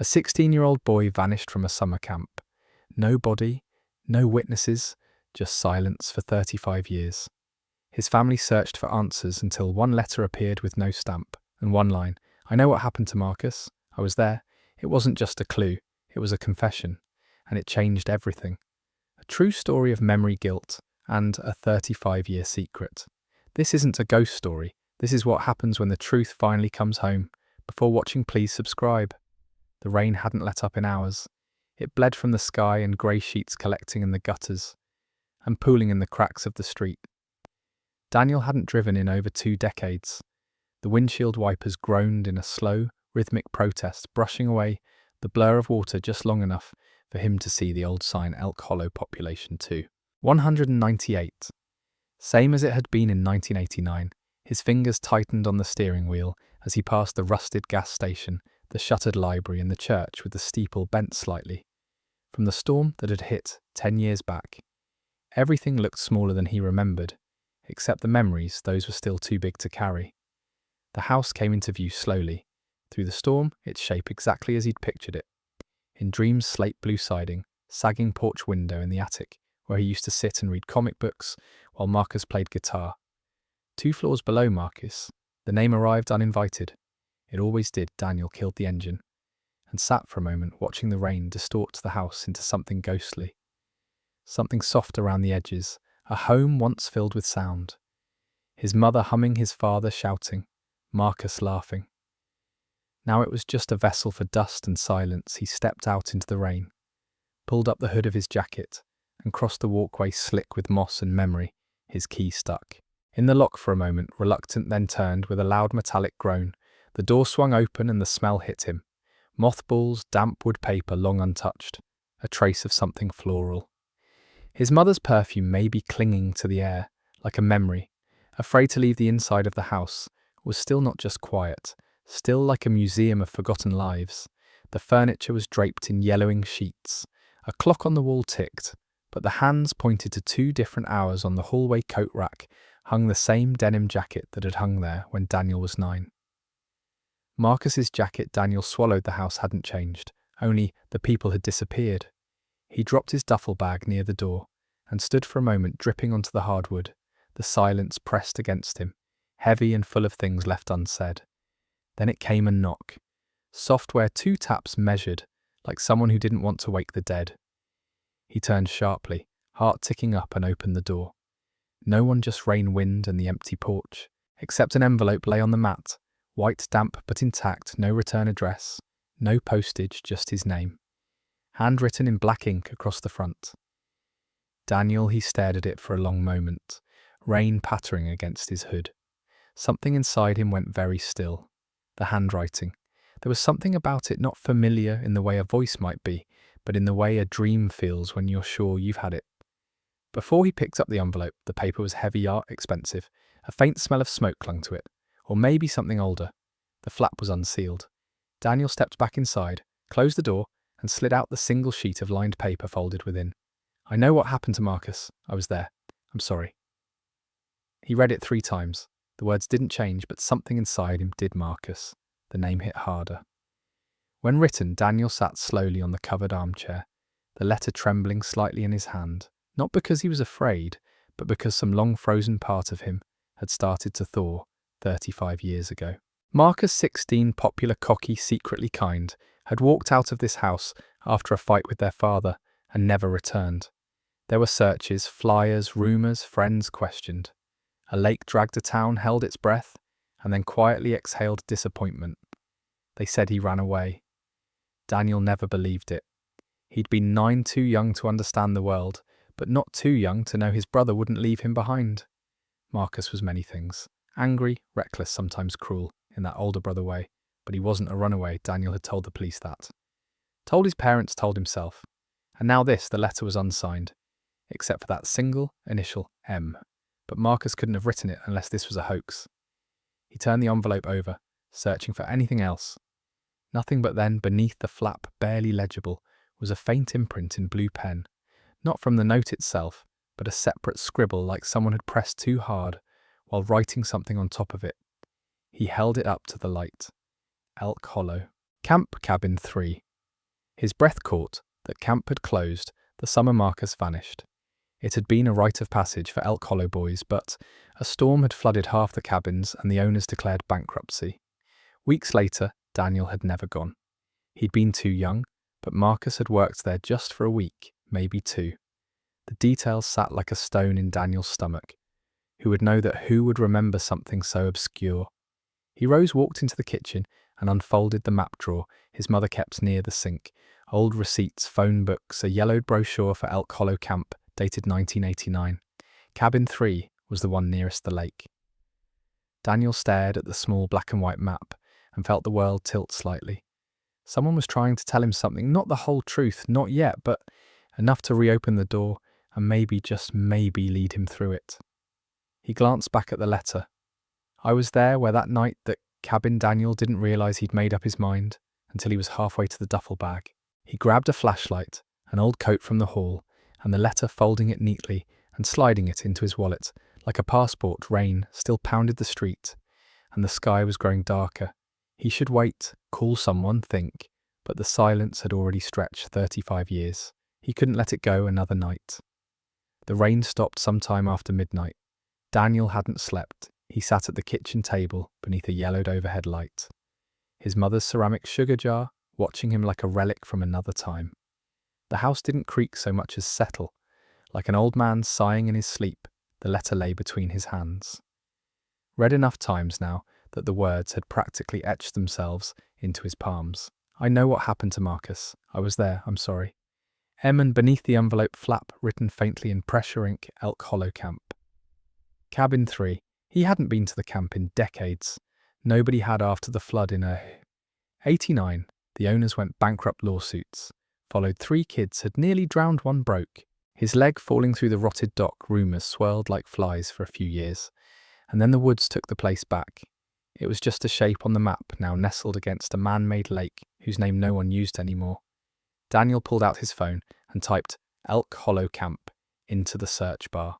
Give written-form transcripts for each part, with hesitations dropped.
A 16-year-old boy vanished from a summer camp. No body, no witnesses, just silence for 35 years. His family searched for answers until one letter appeared with no stamp, and one line, "I know what happened to Marcus. I was there." It wasn't just a clue, it was a confession, and it changed everything. A true story of memory guilt and a 35-year secret. This isn't a ghost story, this is what happens when the truth finally comes home. Before watching, please subscribe. The rain hadn't let up in hours. It bled from the sky in grey sheets collecting in the gutters and pooling in the cracks of the street. Daniel hadn't driven in over 2 decades. The windshield wipers groaned in a slow, rhythmic protest, brushing away the blur of water just long enough for him to see the old sign Elk Hollow population 2. 198. Same as it had been in 1989, his fingers tightened on the steering wheel as he passed the rusted gas station, the shuttered library and the church with the steeple bent slightly. From the storm that had hit 10 years back, everything looked smaller than he remembered, except the memories, those were still too big to carry. The house came into view slowly. Through the storm, its shape exactly as he'd pictured it. In dreams, slate blue siding, sagging porch window in the attic, where he used to sit and read comic books while Marcus played guitar. 2 floors below Marcus, the name arrived uninvited. It always did. Daniel killed the engine and sat for a moment watching the rain distort the house into something ghostly. Something soft around the edges, a home once filled with sound. His mother humming, his father shouting, Marcus laughing. Now it was just a vessel for dust and silence. He stepped out into the rain, pulled up the hood of his jacket, and crossed the walkway slick with moss and memory, his key stuck. In the lock for a moment, reluctant, then turned with a loud metallic groan. The door swung open and the smell hit him. Mothballs, damp wood paper long untouched, a trace of something floral. His mother's perfume may be clinging to the air, like a memory, afraid to leave the inside of the house, was still not just quiet, still like a museum of forgotten lives. The furniture was draped in yellowing sheets. A clock on the wall ticked, but the hands pointed to 2 different hours. On the hallway coat rack hung the same denim jacket that had hung there when Daniel was 9. Marcus's jacket. Daniel swallowed. The house hadn't changed, only the people had disappeared. He dropped his duffel bag near the door and stood for a moment dripping onto the hardwood. The silence pressed against him, heavy and full of things left unsaid. Then it came, a knock. Soft where 2 taps measured, like someone who didn't want to wake the dead. He turned sharply, heart ticking up, and opened the door. No one, just rain, wind, and the empty porch, except an envelope lay on the mat, white, damp but intact, no return address, no postage, just his name, handwritten in black ink across the front. Daniel, he stared at it for a long moment, rain pattering against his hood. Something inside him went very still. The handwriting. There was something about it not familiar in the way a voice might be, but in the way a dream feels when you're sure you've had it. Before he picked up the envelope, the paper was heavy, expensive. A faint smell of smoke clung to it, or maybe something older. The flap was unsealed. Daniel stepped back inside, closed the door, and slid out the single sheet of lined paper folded within. "I know what happened to Marcus. I was there. I'm sorry." He read it 3 times. The words didn't change, but something inside him did. Marcus. The name hit harder. When written, Daniel sat slowly on the covered armchair, the letter trembling slightly in his hand, not because he was afraid, but because some long-frozen part of him had started to thaw 35 years ago. Marcus, 16, popular, cocky, secretly kind, had walked out of this house after a fight with their father and never returned. There were searches, flyers, rumours, friends questioned. A lake dragged to town, held its breath, and then quietly exhaled disappointment. They said he ran away. Daniel never believed it. He'd been 9, too young to understand the world, but not too young to know his brother wouldn't leave him behind. Marcus was many things. Angry, reckless, sometimes cruel, in that older brother way, but he wasn't a runaway. Daniel had told the police that. Told his parents, told himself. And now this, the letter was unsigned, except for that single initial M. But Marcus couldn't have written it unless this was a hoax. He turned the envelope over, searching for anything else. Nothing, but then, beneath the flap, barely legible, was a faint imprint in blue pen. Not from the note itself, but a separate scribble like someone had pressed too hard while writing something on top of it. He held it up to the light. Elk Hollow. Camp Cabin 3. His breath caught that camp had closed, the summer Marcus vanished. It had been a rite of passage for Elk Hollow boys, but a storm had flooded half the cabins and the owners declared bankruptcy. Weeks later, Daniel had never gone. He'd been too young, but Marcus had worked there just for a week, maybe two. The details sat like a stone in Daniel's stomach. Who would remember something so obscure? He walked into the kitchen and unfolded the map drawer his mother kept near the sink. Old receipts, phone books, a yellowed brochure for Elk Hollow Camp, dated 1989. Cabin 3 was the one nearest the lake. Daniel stared at the small black and white map and felt the world tilt slightly. Someone was trying to tell him something, not the whole truth, not yet, but enough to reopen the door and maybe, just maybe, lead him through it. He glanced back at the letter. I was there where that night that cabin. Daniel didn't realize he'd made up his mind until he was halfway to the duffel bag. He grabbed a flashlight, an old coat from the hall, and the letter, folding it neatly and sliding it into his wallet. Like a passport, rain still pounded the street, and the sky was growing darker. He should wait, call someone, think, but the silence had already stretched 35 years. He couldn't let it go another night. The rain stopped sometime after midnight. Daniel hadn't slept. He sat at the kitchen table beneath a yellowed overhead light. His mother's ceramic sugar jar, watching him like a relic from another time. The house didn't creak so much as settle. Like an old man sighing in his sleep, the letter lay between his hands. Read enough times now that the words had practically etched themselves into his palms. I know what happened to Marcus. I was there, I'm sorry. And beneath the envelope, flap, written faintly in pressure ink, Elk Hollow Camp. Cabin 3. He hadn't been to the camp in decades. Nobody had after the flood in 89. The owners went bankrupt, lawsuits followed. 3 kids had nearly drowned, 1 broke his leg falling through the rotted dock. Rumours swirled like flies for a few years, and then the woods took the place back. It was just a shape on the map, now nestled against a man-made lake whose name no one used anymore. Daniel pulled out his phone and typed Elk Hollow Camp into the search bar.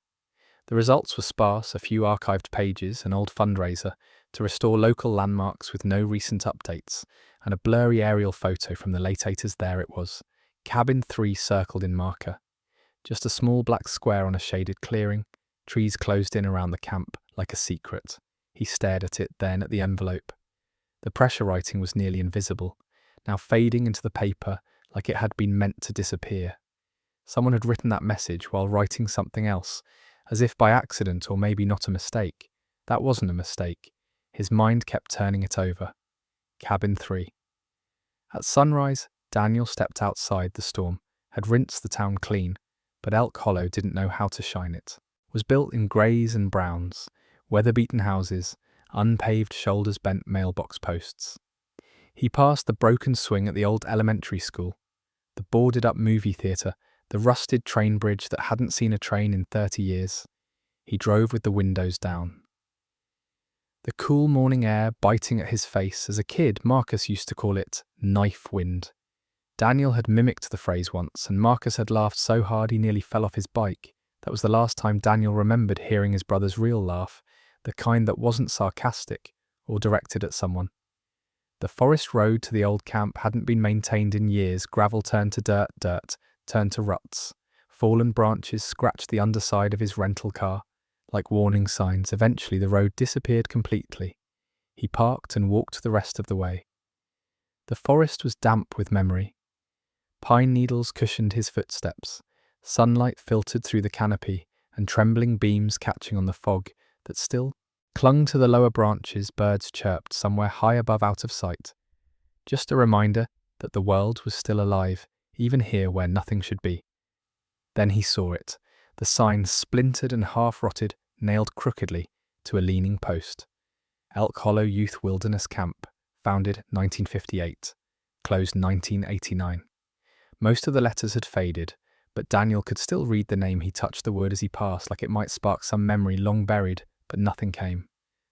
The results were sparse, a few archived pages, an old fundraiser to restore local landmarks with no recent updates, and a blurry aerial photo from the late 80s. There it was, Cabin 3 circled in marker. Just a small black square on a shaded clearing, trees closed in around the camp like a secret. He stared at it, then at the envelope. The pressure writing was nearly invisible, now fading into the paper like it had been meant to disappear. Someone had written that message while writing something else, as if by accident, or maybe not a mistake. That wasn't a mistake. His mind kept turning it over. Cabin 3. At sunrise, Daniel stepped outside. The storm had rinsed the town clean, but Elk Hollow didn't know how to shine it. It was built in greys and browns, weather-beaten houses, unpaved, shoulders bent mailbox posts. He passed the broken swing at the old elementary school, the boarded-up movie theatre, the rusted train bridge that hadn't seen a train in 30 years. He drove with the windows down. The cool morning air biting at his face. As a kid, Marcus used to call it knife wind. Daniel had mimicked the phrase once, and Marcus had laughed so hard he nearly fell off his bike. That was the last time Daniel remembered hearing his brother's real laugh, the kind that wasn't sarcastic or directed at someone. The forest road to the old camp hadn't been maintained in years. Gravel turned to dirt turned to ruts. Fallen branches scratched the underside of his rental car, like warning signs. Eventually the road disappeared completely. He parked and walked the rest of the way. The forest was damp with memory. Pine needles cushioned his footsteps. Sunlight filtered through the canopy, and trembling beams catching on the fog that still clung to the lower branches. Birds chirped somewhere high above, out of sight. Just a reminder that the world was still alive, even here where nothing should be. Then he saw it, the sign splintered and half-rotted, nailed crookedly to a leaning post. Elk Hollow Youth Wilderness Camp, founded 1958, closed 1989. Most of the letters had faded, but Daniel could still read the name. He touched the wood as he passed, like it might spark some memory long buried, but nothing came.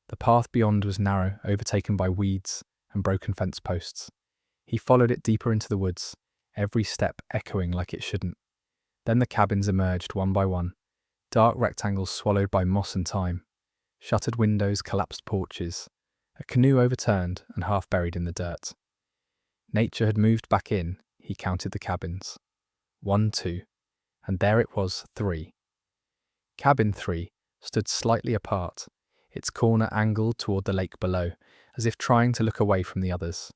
The path beyond was narrow, overtaken by weeds and broken fence posts. He followed it deeper into the woods, every step echoing like it shouldn't. Then the cabins emerged one by one, dark rectangles swallowed by moss and time, shuttered windows, collapsed porches, a canoe overturned and half buried in the dirt. Nature had moved back in. He counted the cabins. 1, 2, and there it was, 3. Cabin 3 stood slightly apart, its corner angled toward the lake below, as if trying to look away from the others.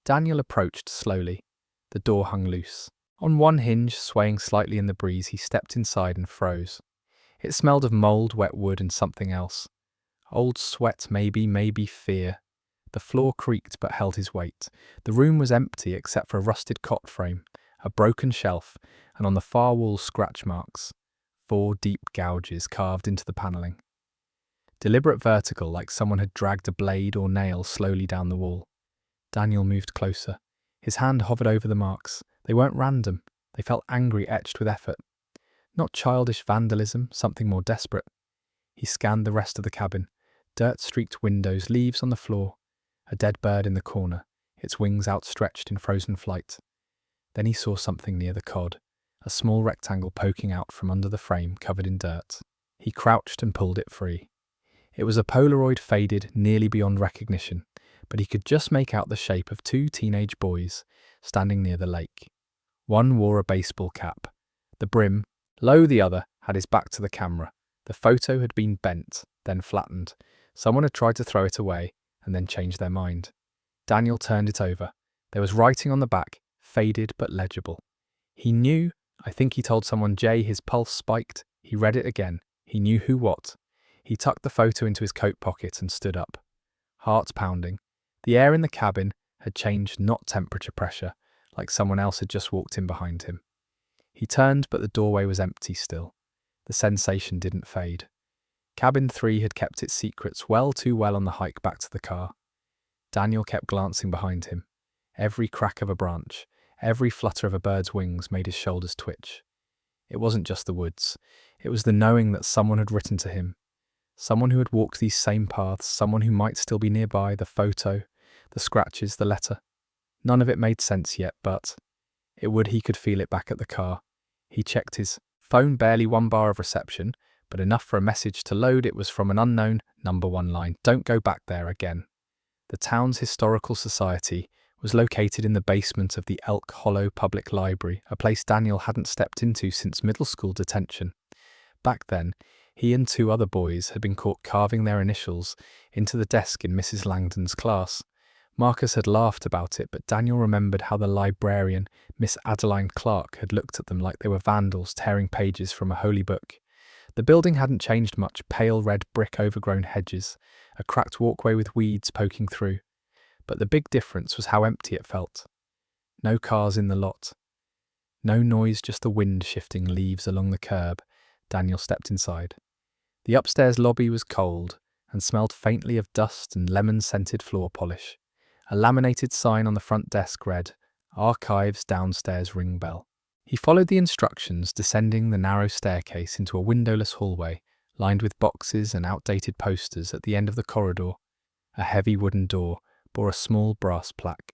Daniel approached slowly. The door hung loose. On one hinge, swaying slightly in the breeze, he stepped inside and froze. It smelled of mold, wet wood, and something else. Old sweat, maybe fear. The floor creaked but held his weight. The room was empty except for a rusted cot frame, a broken shelf, and on the far wall scratch marks. 4 deep gouges carved into the panelling. Deliberate vertical, like someone had dragged a blade or nail slowly down the wall. Daniel moved closer. His hand hovered over the marks. They weren't random. They felt angry, etched with effort. Not childish vandalism, something more desperate. He scanned the rest of the cabin. Dirt-streaked windows, leaves on the floor, a dead bird in the corner, its wings outstretched in frozen flight. Then he saw something near the cod, a small rectangle poking out from under the frame covered in dirt. He crouched and pulled it free. It was a Polaroid, faded nearly beyond recognition, but he could just make out the shape of 2 teenage boys standing near the lake. One wore a baseball cap. The brim, low, the other had his back to the camera. The photo had been bent, then flattened. Someone had tried to throw it away and then changed their mind. Daniel turned it over. There was writing on the back, faded but legible. He knew, I think he told someone Jay, his pulse spiked. He read it again. He knew who what. He tucked the photo into his coat pocket and stood up. Heart pounding. The air in the cabin had changed, not temperature pressure, like someone else had just walked in behind him. He turned, but the doorway was empty still. The sensation didn't fade. Cabin 3 had kept its secrets well too well on the hike back to the car. Daniel kept glancing behind him. Every crack of a branch, every flutter of a bird's wings made his shoulders twitch. It wasn't just the woods. It was the knowing that someone had written to him. Someone who had walked these same paths, someone who might still be nearby, the photo, the scratches, the letter. None of it made sense yet, but it would. He could feel it back at the car. He checked his phone, barely 1 bar of reception, but enough for a message to load. It was from an unknown number 1 line. Don't go back there again. The town's historical society was located in the basement of the Elk Hollow Public Library, a place Daniel hadn't stepped into since middle school detention. Back then, he and 2 other boys had been caught carving their initials into the desk in Mrs. Langdon's class. Marcus had laughed about it, but Daniel remembered how the librarian, Miss Adeline Clark, had looked at them like they were vandals tearing pages from a holy book. The building hadn't changed much: pale red brick, overgrown hedges, a cracked walkway with weeds poking through. But the big difference was how empty it felt. No cars in the lot. No noise, just the wind shifting leaves along the curb. Daniel stepped inside. The upstairs lobby was cold and smelled faintly of dust and lemon-scented floor polish. A laminated sign on the front desk read, "Archives downstairs, ring bell." He followed the instructions, descending the narrow staircase into a windowless hallway, lined with boxes and outdated posters. At the end of the corridor, a heavy wooden door bore a small brass plaque.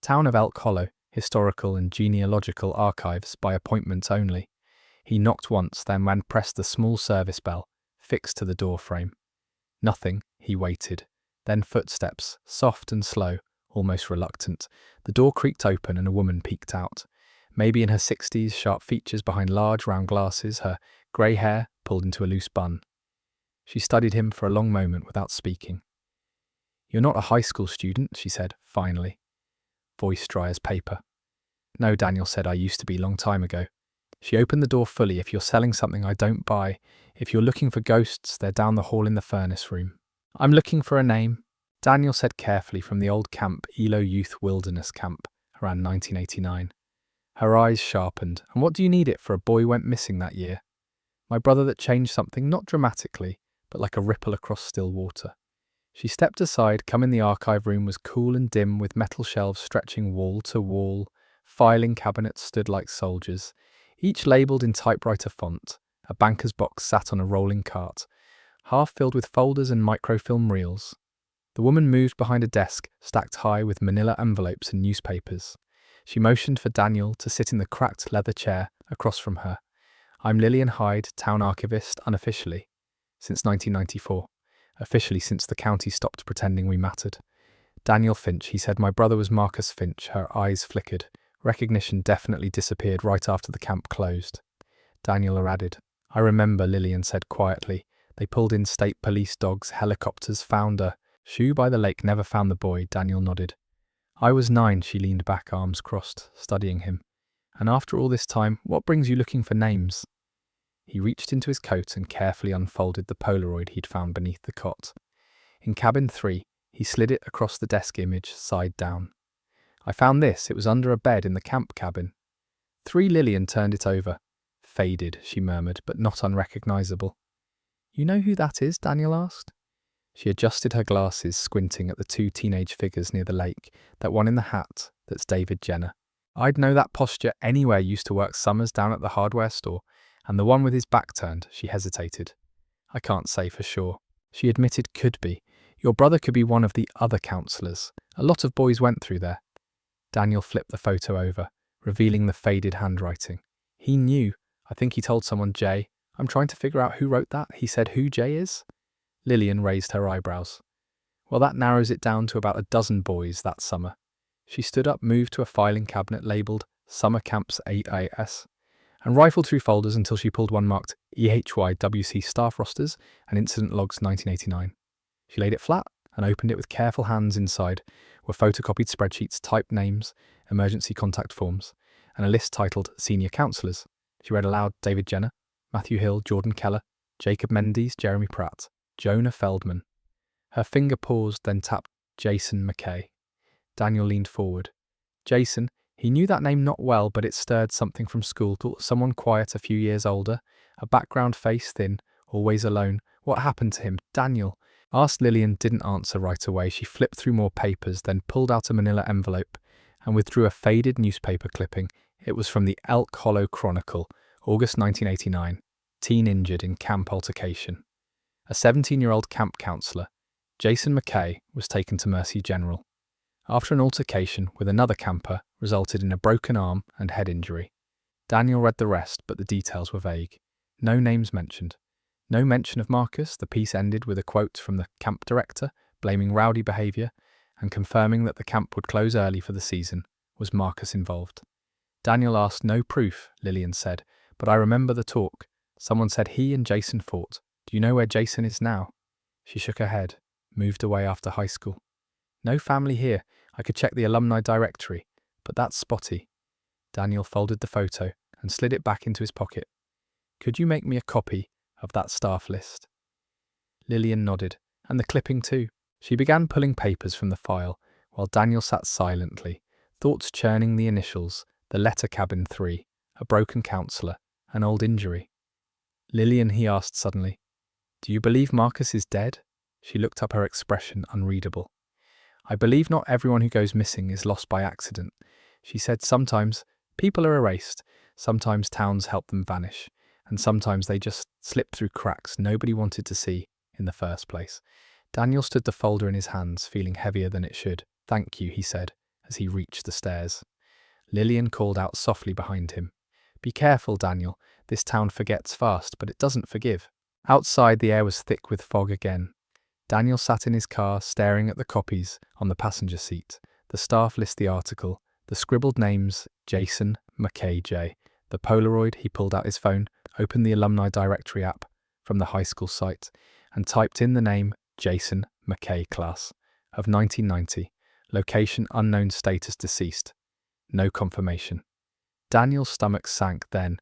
Town of Elk Hollow, Historical and Genealogical Archives, by appointment only. He knocked once, then pressed the small service bell, fixed to the door frame. Nothing. He waited. Then footsteps, soft and slow, almost reluctant. The door creaked open and a woman peeked out. Maybe in her 60s, sharp features behind large round glasses, her grey hair pulled into a loose bun. She studied him for a long moment without speaking. "You're not a high school student," she said, finally. Voice dry as paper. "No," Daniel said, "I used to be, long time ago." She opened the door fully. "If you're selling something I don't buy, if you're looking for ghosts, they're down the hall in the furnace room." "I'm looking for a name," Daniel said carefully, "from the old camp, Elo Youth Wilderness Camp, around 1989. Her eyes sharpened. "And what do you need it for? A boy went missing that year. My brother that changed something, not dramatically, but like a ripple across still water." She stepped aside. Come in. The archive room was cool and dim, with metal shelves stretching wall to wall. Filing cabinets stood like soldiers, each labelled in typewriter font. A banker's box sat on a rolling cart, half filled with folders and microfilm reels. The woman moved behind a desk stacked high with manila envelopes and newspapers. She motioned for Daniel to sit in the cracked leather chair across from her. "I'm Lillian Hyde, town archivist, unofficially, since 1994. Officially since the county stopped pretending we mattered." "Daniel Finch," he said. "My brother was Marcus Finch." Her eyes flickered. Recognition definitely disappeared right after the camp closed. Daniel added. I remember, Lillian said quietly. They pulled in state police dogs, helicopters, found her. Shoe by the lake never found the boy, Daniel nodded. I was 9, she leaned back, arms crossed, studying him. And after all this time, what brings you looking for names? He reached into his coat and carefully unfolded the Polaroid he'd found beneath the cot. In cabin 3, he slid it across the desk image, side down. I found this, it was under a bed in the camp cabin. 3 Lillian turned it over. Faded, she murmured, but not unrecognizable. You know who that is? Daniel asked. She adjusted her glasses, squinting at the 2 teenage figures near the lake, that one in the hat, that's David Jenner. I'd know that posture anywhere. Used to work summers down at the hardware store, and the one with his back turned, she hesitated. I can't say for sure. She admitted could be. Your brother could be one of the other counsellors. A lot of boys went through there. Daniel flipped the photo over, revealing the faded handwriting. He knew. I think he told someone Jay. I'm trying to figure out who wrote that. He said who Jay is? Lillian raised her eyebrows. Well, that narrows it down to about a dozen boys that summer. She stood up, moved to a filing cabinet labelled Summer Camps 8IS, and rifled through folders until she pulled one marked EHYWC Staff Rosters and Incident Logs 1989. She laid it flat and opened it with careful hands. Inside were photocopied spreadsheets, typed names, emergency contact forms, and a list titled Senior Counsellors. She read aloud David Jenner, Matthew Hill, Jordan Keller, Jacob Mendes, Jeremy Pratt, Jonah Feldman. Her finger paused, then tapped Jason McKay. Daniel leaned forward. Jason, he knew that name not well, but it stirred something from school. Thought someone quiet, a few years older, a background face, thin, always alone. What happened to him? Daniel asked. Lillian didn't answer right away. She flipped through more papers, then pulled out a manila envelope and withdrew a faded newspaper clipping. It was from the Elk Hollow Chronicle, August 1989. Teen injured in camp altercation. A 17-year-old camp counsellor, Jason McKay, was taken to Mercy General after an altercation with another camper resulted in a broken arm and head injury. Daniel read the rest, but the details were vague. No names mentioned. No mention of Marcus. The piece ended with a quote from the camp director, blaming rowdy behaviour and confirming that the camp would close early for the season. Was Marcus involved? Daniel asked. No proof, Lillian said, but I remember the talk. Someone said he and Jason fought. Do you know where Jason is now? She shook her head. Moved away after high school. No family here. I could check the alumni directory, but that's spotty. Daniel folded the photo and slid it back into his pocket. Could you make me a copy of that staff list? Lillian nodded, and the clipping too. She began pulling papers from the file, while Daniel sat silently, thoughts churning. The initials, the letter cabin 3, a broken counsellor, an old injury. Lillian, he asked suddenly, do you believe Marcus is dead? She looked up, her expression unreadable. I believe not everyone who goes missing is lost by accident. She said sometimes people are erased, sometimes towns help them vanish, and sometimes they just slip through cracks nobody wanted to see in the first place. Daniel stood the folder in his hands, feeling heavier than it should. Thank you, he said, as he reached the stairs. Lillian called out softly behind him. Be careful, Daniel. This town forgets fast, but it doesn't forgive. Outside, the air was thick with fog again. Daniel sat in his car, staring at the copies on the passenger seat, the staff list, the article, the scribbled names, Jason McKay J. The Polaroid. He pulled out his phone, opened the alumni directory app from the high school site, and typed in the name Jason McKay, class of 1990, location unknown, status deceased. No confirmation. Daniel's stomach sank. Then,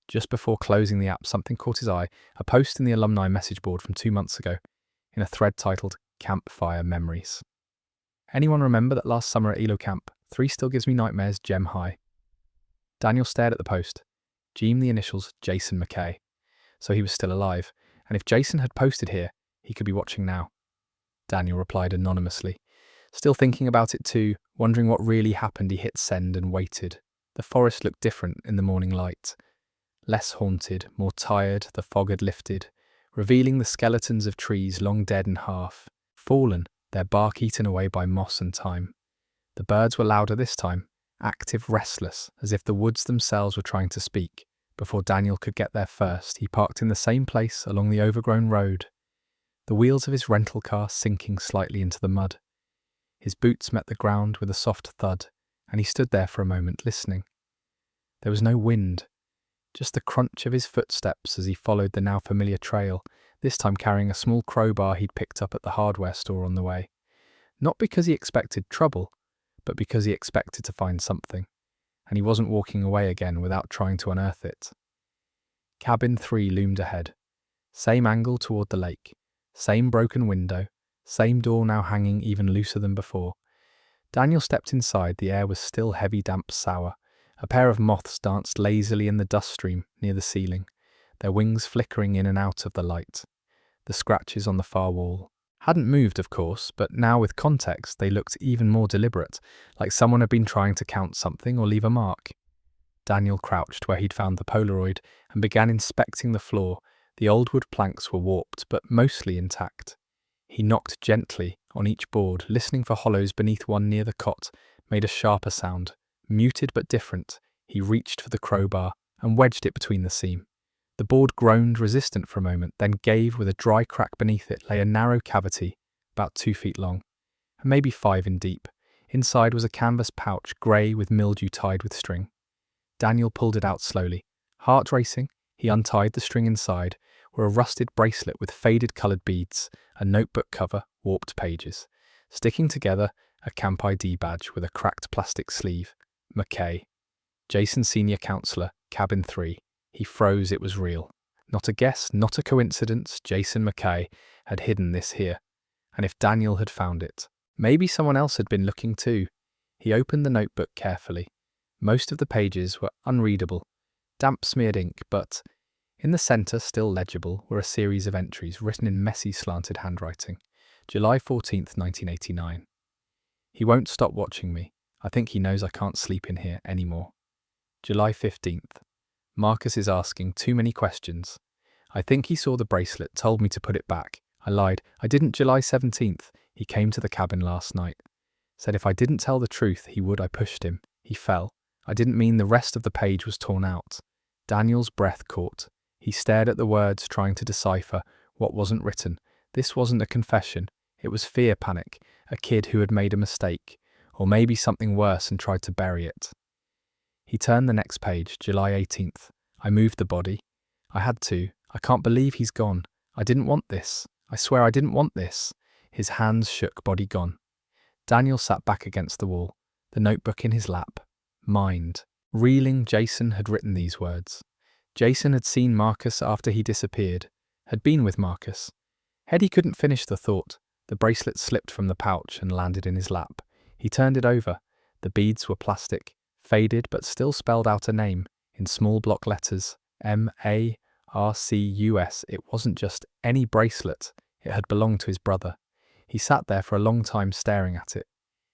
just before closing the app, something caught his eye, a post in the alumni message board from 2 months ago, in a thread titled Campfire Memories. Anyone remember that last summer at ELO Camp? 3 still gives me nightmares, Gem High. Daniel stared at the post. Gem, the initials, Jason McKay. So he was still alive, and if Jason had posted here, he could be watching now. Daniel replied anonymously. Still thinking about it too, wondering what really happened, he hit send and waited. The forest looked different in the morning light. Less haunted, more tired, the fog had lifted, revealing the skeletons of trees long dead and half fallen, their bark eaten away by moss and time. The birds were louder this time, active, restless, as if the woods themselves were trying to speak. Before Daniel could get there first, he parked in the same place along the overgrown road, the wheels of his rental car sinking slightly into the mud. His boots met the ground with a soft thud, and he stood there for a moment listening. There was no wind, just the crunch of his footsteps as he followed the now familiar trail, this time carrying a small crowbar he'd picked up at the hardware store on the way. Not because he expected trouble, but because he expected to find something, and he wasn't walking away again without trying to unearth it. Cabin 3 loomed ahead. Same angle toward the lake, same broken window, same door now hanging even looser than before. Daniel stepped inside. The air was still heavy, damp, sour. A pair of moths danced lazily in the dust stream near the ceiling, their wings flickering in and out of the light. The scratches on the far wall hadn't moved, of course, but now with context they looked even more deliberate, like someone had been trying to count something or leave a mark. Daniel crouched where he'd found the Polaroid and began inspecting the floor. The old wood planks were warped, but mostly intact. He knocked gently on each board, listening for hollows beneath one near the cot, made a sharper sound. Muted but different, he reached for the crowbar and wedged it between the seam. The board groaned, resistant for a moment, then gave. With a dry crack beneath it lay a narrow cavity, about 2 feet long, and maybe 5 in deep. Inside was a canvas pouch, grey with mildew tied with string. Daniel pulled it out slowly. Heart racing, he untied the string. Inside were a rusted bracelet with faded coloured beads, a notebook cover, warped pages. Sticking together, a Camp ID badge with a cracked plastic sleeve. McKay. Jason, Senior Counselor, Cabin 3. He froze. It was real. Not a guess, not a coincidence. Jason McKay had hidden this here. And if Daniel had found it, maybe someone else had been looking too. He opened the notebook carefully. Most of the pages were unreadable, damp-smeared ink, but in the centre, still legible, were a series of entries written in messy, slanted handwriting. July 14th, 1989. He won't stop watching me. I think he knows I can't sleep in here anymore. July 15th. Marcus is asking too many questions. I think he saw the bracelet, told me to put it back. I lied. I didn't. July 17th. He came to the cabin last night. Said if I didn't tell the truth, he would. I pushed him. He fell. I didn't mean the rest of the page was torn out. Daniel's breath caught. He stared at the words, trying to decipher what wasn't written. This wasn't a confession. It was fear, panic, a kid who had made a mistake, or maybe something worse and tried to bury it. He turned the next page. July 18th. I moved the body. I had to. I can't believe he's gone. I didn't want this. I swear I didn't want this. His hands shook, body gone. Daniel sat back against the wall, the notebook in his lap. Mind. Reeling, Jason had written these words. Jason had seen Marcus after he disappeared, had been with Marcus. Hetty couldn't finish the thought. The bracelet slipped from the pouch and landed in his lap. He turned it over. The beads were plastic, faded but still spelled out a name, in small block letters, MRCUS. It wasn't just any bracelet, it had belonged to his brother. He sat there for a long time staring at it.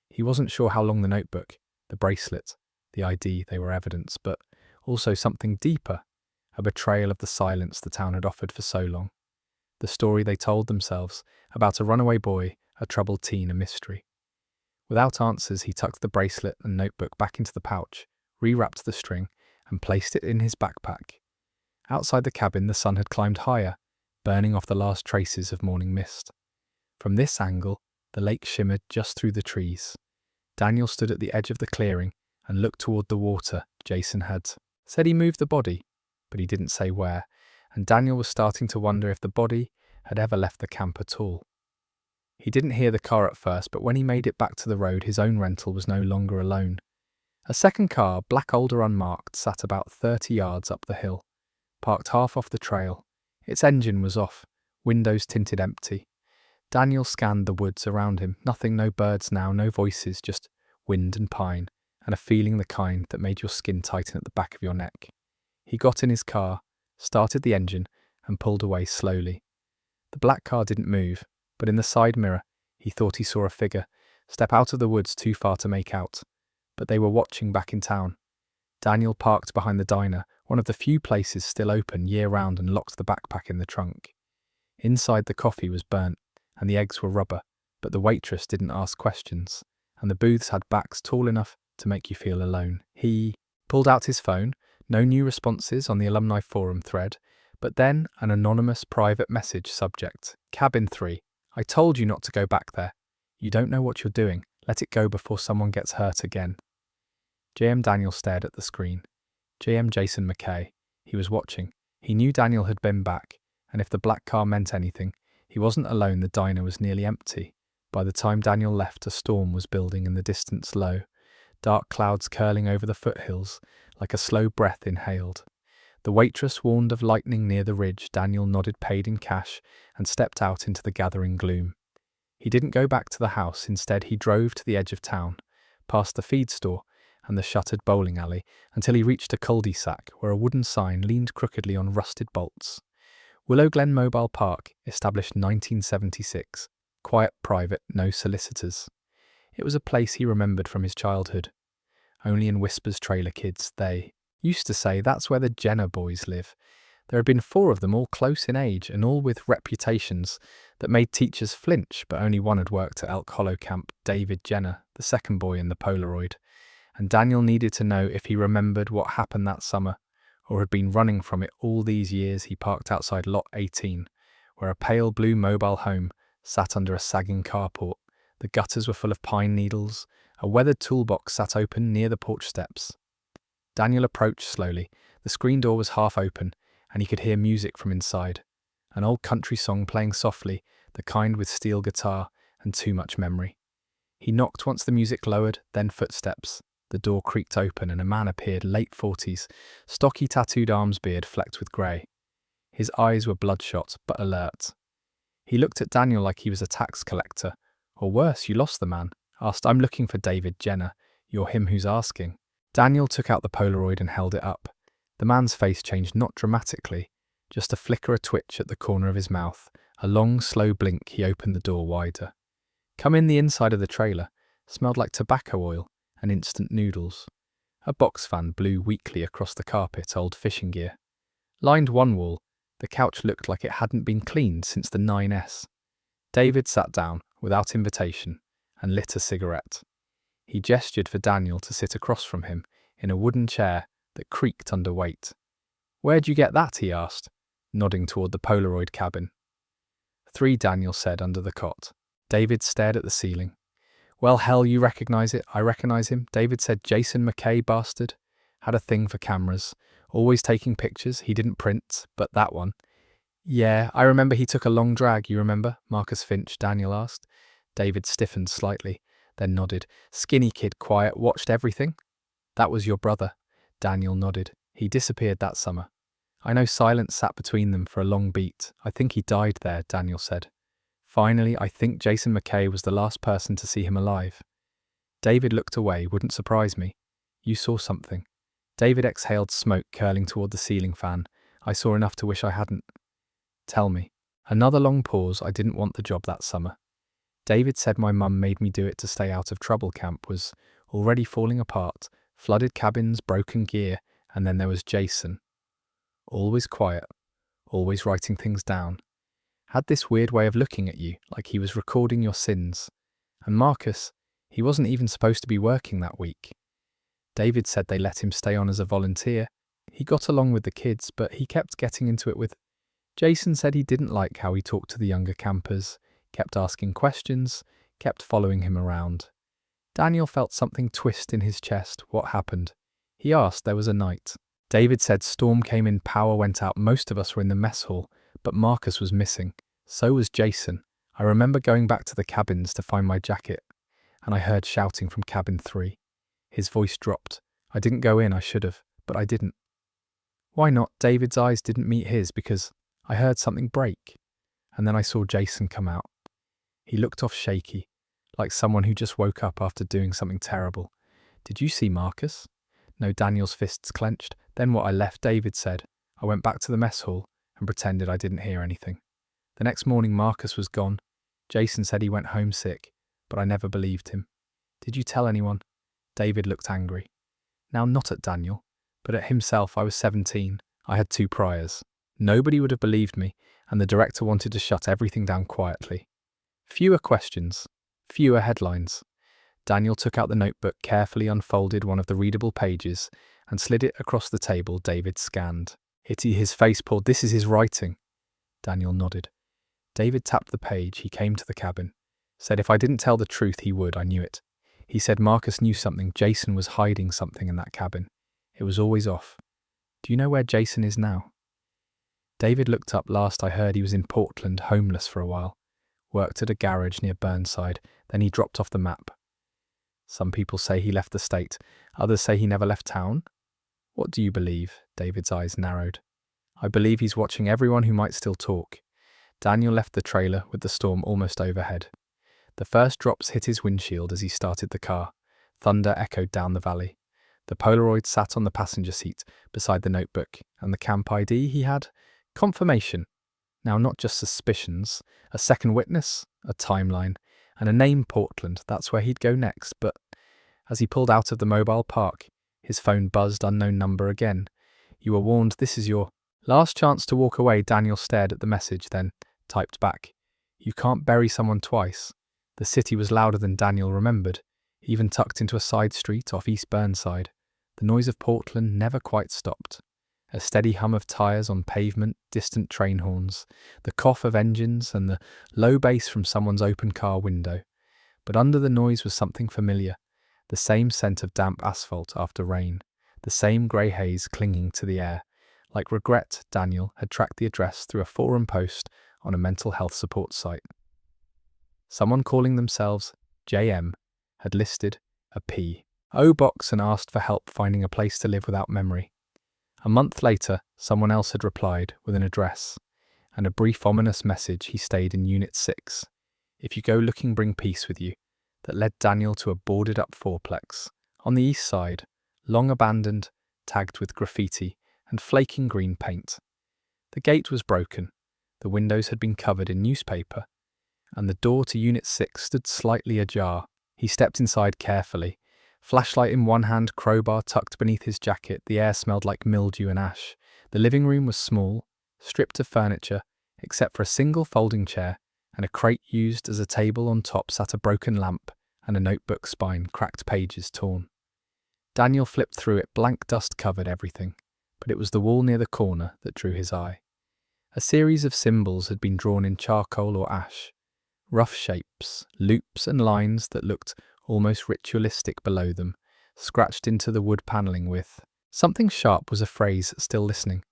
He wasn't sure how long the notebook, the bracelet, the ID, they were evidence, but also something deeper, a betrayal of the silence the town had offered for so long. The story they told themselves about a runaway boy, a troubled teen, a mystery. Without answers, he tucked the bracelet and notebook back into the pouch, rewrapped the string, and placed it in his backpack. Outside the cabin, the sun had climbed higher, burning off the last traces of morning mist. From this angle, the lake shimmered just through the trees. Daniel stood at the edge of the clearing and looked toward the water. Jason had said he moved the body, but he didn't say where, and Daniel was starting to wonder if the body had ever left the camp at all. He didn't hear the car at first, but when he made it back to the road, his own rental was no longer alone. A second car, black older unmarked, sat about 30 yards up the hill, parked half off the trail. Its engine was off, windows tinted empty. Daniel scanned the woods around him. Nothing, no birds now, no voices, just wind and pine, and a feeling the kind that made your skin tighten at the back of your neck. He got in his car, started the engine, and pulled away slowly. The black car didn't move, but in the side mirror, he thought he saw a figure step out of the woods too far to make out. But they were watching back in town. Daniel parked behind the diner, one of the few places still open year-round, and locked the backpack in the trunk. Inside, the coffee was burnt, and the eggs were rubber, but the waitress didn't ask questions, and the booths had backs tall enough to make you feel alone. He pulled out his phone, no new responses on the alumni forum thread, but then an anonymous private message, subject, Cabin 3. I told you not to go back there. You don't know what you're doing. Let it go before someone gets hurt again. JM Daniel stared at the screen. JM Jason McKay. He was watching. He knew Daniel had been back, and if the black car meant anything, he wasn't alone. The diner was nearly empty. By the time Daniel left, a storm was building in the distance low, dark clouds curling over the foothills like a slow breath inhaled. The waitress warned of lightning near the ridge. Daniel nodded, paid in cash, and stepped out into the gathering gloom. He didn't go back to the house. Instead, he drove to the edge of town, past the feed store and the shuttered bowling alley, until he reached a cul-de-sac where a wooden sign leaned crookedly on rusted bolts. Willow Glen Mobile Park, established 1976. Quiet, private, no solicitors. It was a place he remembered from his childhood. Only in whispers trailer kids, they used to say that's where the Jenner boys live. There had been 4 of them, all close in age and all with reputations that made teachers flinch, but only one had worked at Elk Hollow Camp, David Jenner, the second boy in the Polaroid. And Daniel needed to know if he remembered what happened that summer, or had been running from it all these years. He parked outside Lot 18, where a pale blue mobile home sat under a sagging carport. The gutters were full of pine needles. A weathered toolbox sat open near the porch steps. Daniel approached slowly. The screen door was half open, and he could hear music from inside. An old country song playing softly, the kind with steel guitar and too much memory. He knocked once the music lowered, then footsteps. The door creaked open and a man appeared, late 40s, stocky tattooed arms, beard flecked with grey. His eyes were bloodshot, but alert. He looked at Daniel like he was a tax collector. Or worse, you lost the man. Asked, "I'm looking for David Jenner. You're him who's asking." Daniel took out the Polaroid and held it up. The man's face changed, not dramatically, just a flicker, a twitch at the corner of his mouth. A long, slow blink. He opened the door wider. Come in. The inside of the trailer smelled like tobacco oil and instant noodles. A box fan blew weakly across the carpet, old fishing gear. Lined one wall, the couch looked like it hadn't been cleaned since the 9S. David sat down, without invitation, and lit a cigarette. He gestured for Daniel to sit across from him, in a wooden chair that creaked under weight. "Where'd you get that?" he asked, nodding toward the Polaroid cabin. 3, Daniel said, under the cot. David stared at the ceiling. "Well, hell, you recognize it." "I recognize him," David said. "Jason McKay, bastard. Had a thing for cameras. Always taking pictures. He didn't print, but that one." "Yeah, I remember he took a long drag. You remember, Marcus Finch?" Daniel asked. David stiffened slightly, then nodded. "Skinny kid, quiet, watched everything." "That was your brother." Daniel nodded. "He disappeared that summer." I know. Silence sat between them for a long beat. "I think he died there," Daniel said. "Finally, I think Jason McKay was the last person to see him alive." David looked away. "Wouldn't surprise me." "You saw something." David exhaled, smoke curling toward the ceiling fan. "I saw enough to wish I hadn't." "Tell me." Another long pause. "I didn't want the job that summer." David said, "My mum made me do it to stay out of trouble." Camp was already falling apart. Flooded cabins, broken gear, and then there was Jason. Always quiet, always writing things down. Had this weird way of looking at you, like he was recording your sins. And Marcus, he wasn't even supposed to be working that week. David said they let him stay on as a volunteer. He got along with the kids, but he kept getting into it with... Jason said he didn't like how he talked to the younger campers, kept asking questions, kept following him around. Daniel felt something twist in his chest. What happened? He asked. There was a night. David said storm came in, power went out, most of us were in the mess hall, but Marcus was missing. So was Jason. I remember going back to the cabins to find my jacket, and I heard shouting from cabin 3. His voice dropped. I didn't go in, I should have, but I didn't. Why not? David's eyes didn't meet his because I heard something break, and then I saw Jason come out. He looked off shaky, like someone who just woke up after doing something terrible. Did you see Marcus? No, Daniel's fists clenched. Then what? I left, David said. I went back to the mess hall and pretended I didn't hear anything. The next morning Marcus was gone. Jason said he went home sick, but I never believed him. Did you tell anyone? David looked angry. Now not at Daniel, but at himself. I was 17. I had 2 priors. Nobody would have believed me, and the director wanted to shut everything down quietly. Fewer questions, fewer headlines. Daniel took out the notebook, carefully unfolded one of the readable pages, and slid it across the table. David scanned. His face pulled. This is his writing. Daniel nodded. David tapped the page. He came to the cabin. Said if I didn't tell the truth, he would. I knew it. He said Marcus knew something. Jason was hiding something in that cabin. It was always off. Do you know where Jason is now? David looked up. Last I heard, he was in Portland, homeless for a while. Worked at a garage near Burnside, then he dropped off the map. Some people say he left the state, others say he never left town. What do you believe? David's eyes narrowed. I believe he's watching everyone who might still talk. Daniel left the trailer with the storm almost overhead. The first drops hit his windshield as he started the car. Thunder echoed down the valley. The Polaroid sat on the passenger seat beside the notebook, and the camp ID he had? Confirmation. Now not just suspicions, a second witness, a timeline, and a name: Portland. That's where he'd go next. But as he pulled out of the mobile park, his phone buzzed. Unknown number again. You were warned. This is your last chance to walk away. Daniel stared at the message, then typed back. You can't bury someone twice. The city was louder than Daniel remembered, even tucked into a side street off East Burnside. The noise of Portland never quite stopped. A steady hum of tyres on pavement, distant train horns, the cough of engines, and the low bass from someone's open car window. But under the noise was something familiar, the same scent of damp asphalt after rain, the same grey haze clinging to the air. Like regret, Daniel had tracked the address through a forum post on a mental health support site. Someone calling themselves JM had listed a P.O. box and asked for help finding a place to live without memory. A month later, someone else had replied with an address and a brief ominous message. He stayed in Unit 6. If you go looking, bring peace with you. That led Daniel to a boarded-up fourplex on the east side, long abandoned, tagged with graffiti and flaking green paint. The gate was broken, the windows had been covered in newspaper, and the door to Unit 6 stood slightly ajar. He stepped inside carefully, flashlight in one hand, crowbar tucked beneath his jacket. The air smelled like mildew and ash. The living room was small, stripped of furniture, except for a single folding chair and a crate used as a table. On top sat a broken lamp and a notebook spine, cracked pages torn. Daniel flipped through it. Blank dust covered everything, but it was the wall near the corner that drew his eye. A series of symbols had been drawn in charcoal or ash, rough shapes, loops and lines that looked almost ritualistic below them, scratched into the wood panelling with something sharp. Was a phrase. Still listening,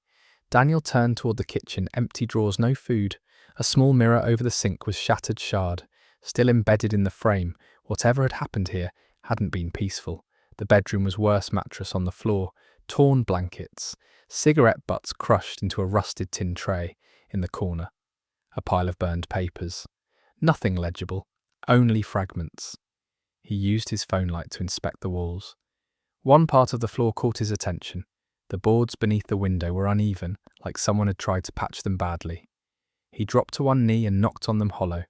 Daniel turned toward the kitchen. Empty drawers, no food. A small mirror over the sink was shattered shard, still embedded in the frame. Whatever had happened here hadn't been peaceful. The bedroom was worse. Mattress on the floor, torn blankets, cigarette butts crushed into a rusted tin tray in the corner, a pile of burned papers. Nothing legible, only fragments. He used his phone light to inspect the walls. One part of the floor caught his attention. The boards beneath the window were uneven, like someone had tried to patch them badly. He dropped to one knee and knocked on them hollow.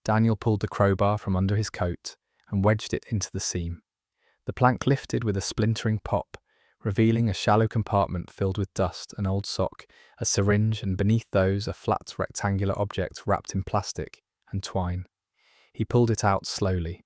Daniel pulled the crowbar from under his coat and wedged it into the seam. The plank lifted with a splintering pop, revealing a shallow compartment filled with dust, an old sock, a syringe, and beneath those a flat rectangular object wrapped in plastic and twine. He pulled it out slowly,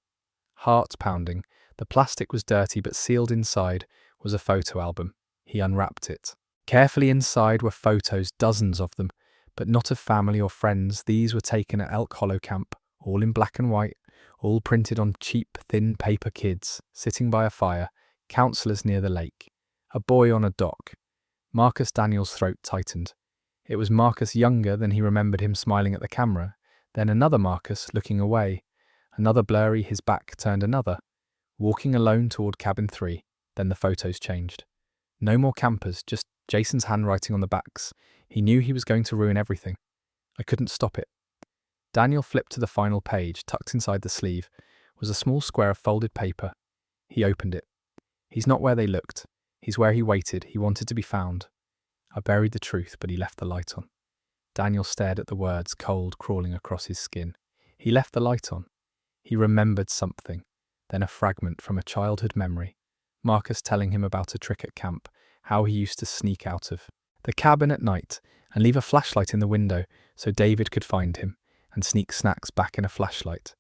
heart pounding. The plastic was dirty, but sealed inside was a photo album. He unwrapped it. Carefully inside were photos, dozens of them, but not of family or friends. These were taken at Elk Hollow Camp, all in black and white, all printed on cheap, thin paper. Kids sitting by a fire, counselors near the lake, a boy on a dock. Marcus. Daniel's throat tightened. It was Marcus, younger than he remembered him, smiling at the camera. Then another Marcus, looking away. Another blurry, his back turned. Another, walking alone toward cabin 3. Then the photos changed. No more campers, just Jason's handwriting on the backs. He knew he was going to ruin everything. I couldn't stop it. Daniel flipped to the final page. Tucked inside the sleeve was a small square of folded paper. He opened it. He's not where they looked. He's where he waited. He wanted to be found. I buried the truth, but he left the light on. Daniel stared at the words, cold crawling across his skin. He left the light on. He remembered something, then a fragment from a childhood memory. Marcus telling him about a trick at camp, how he used to sneak out of the cabin at night and leave a flashlight in the window so David could find him and sneak snacks back in a flashlight.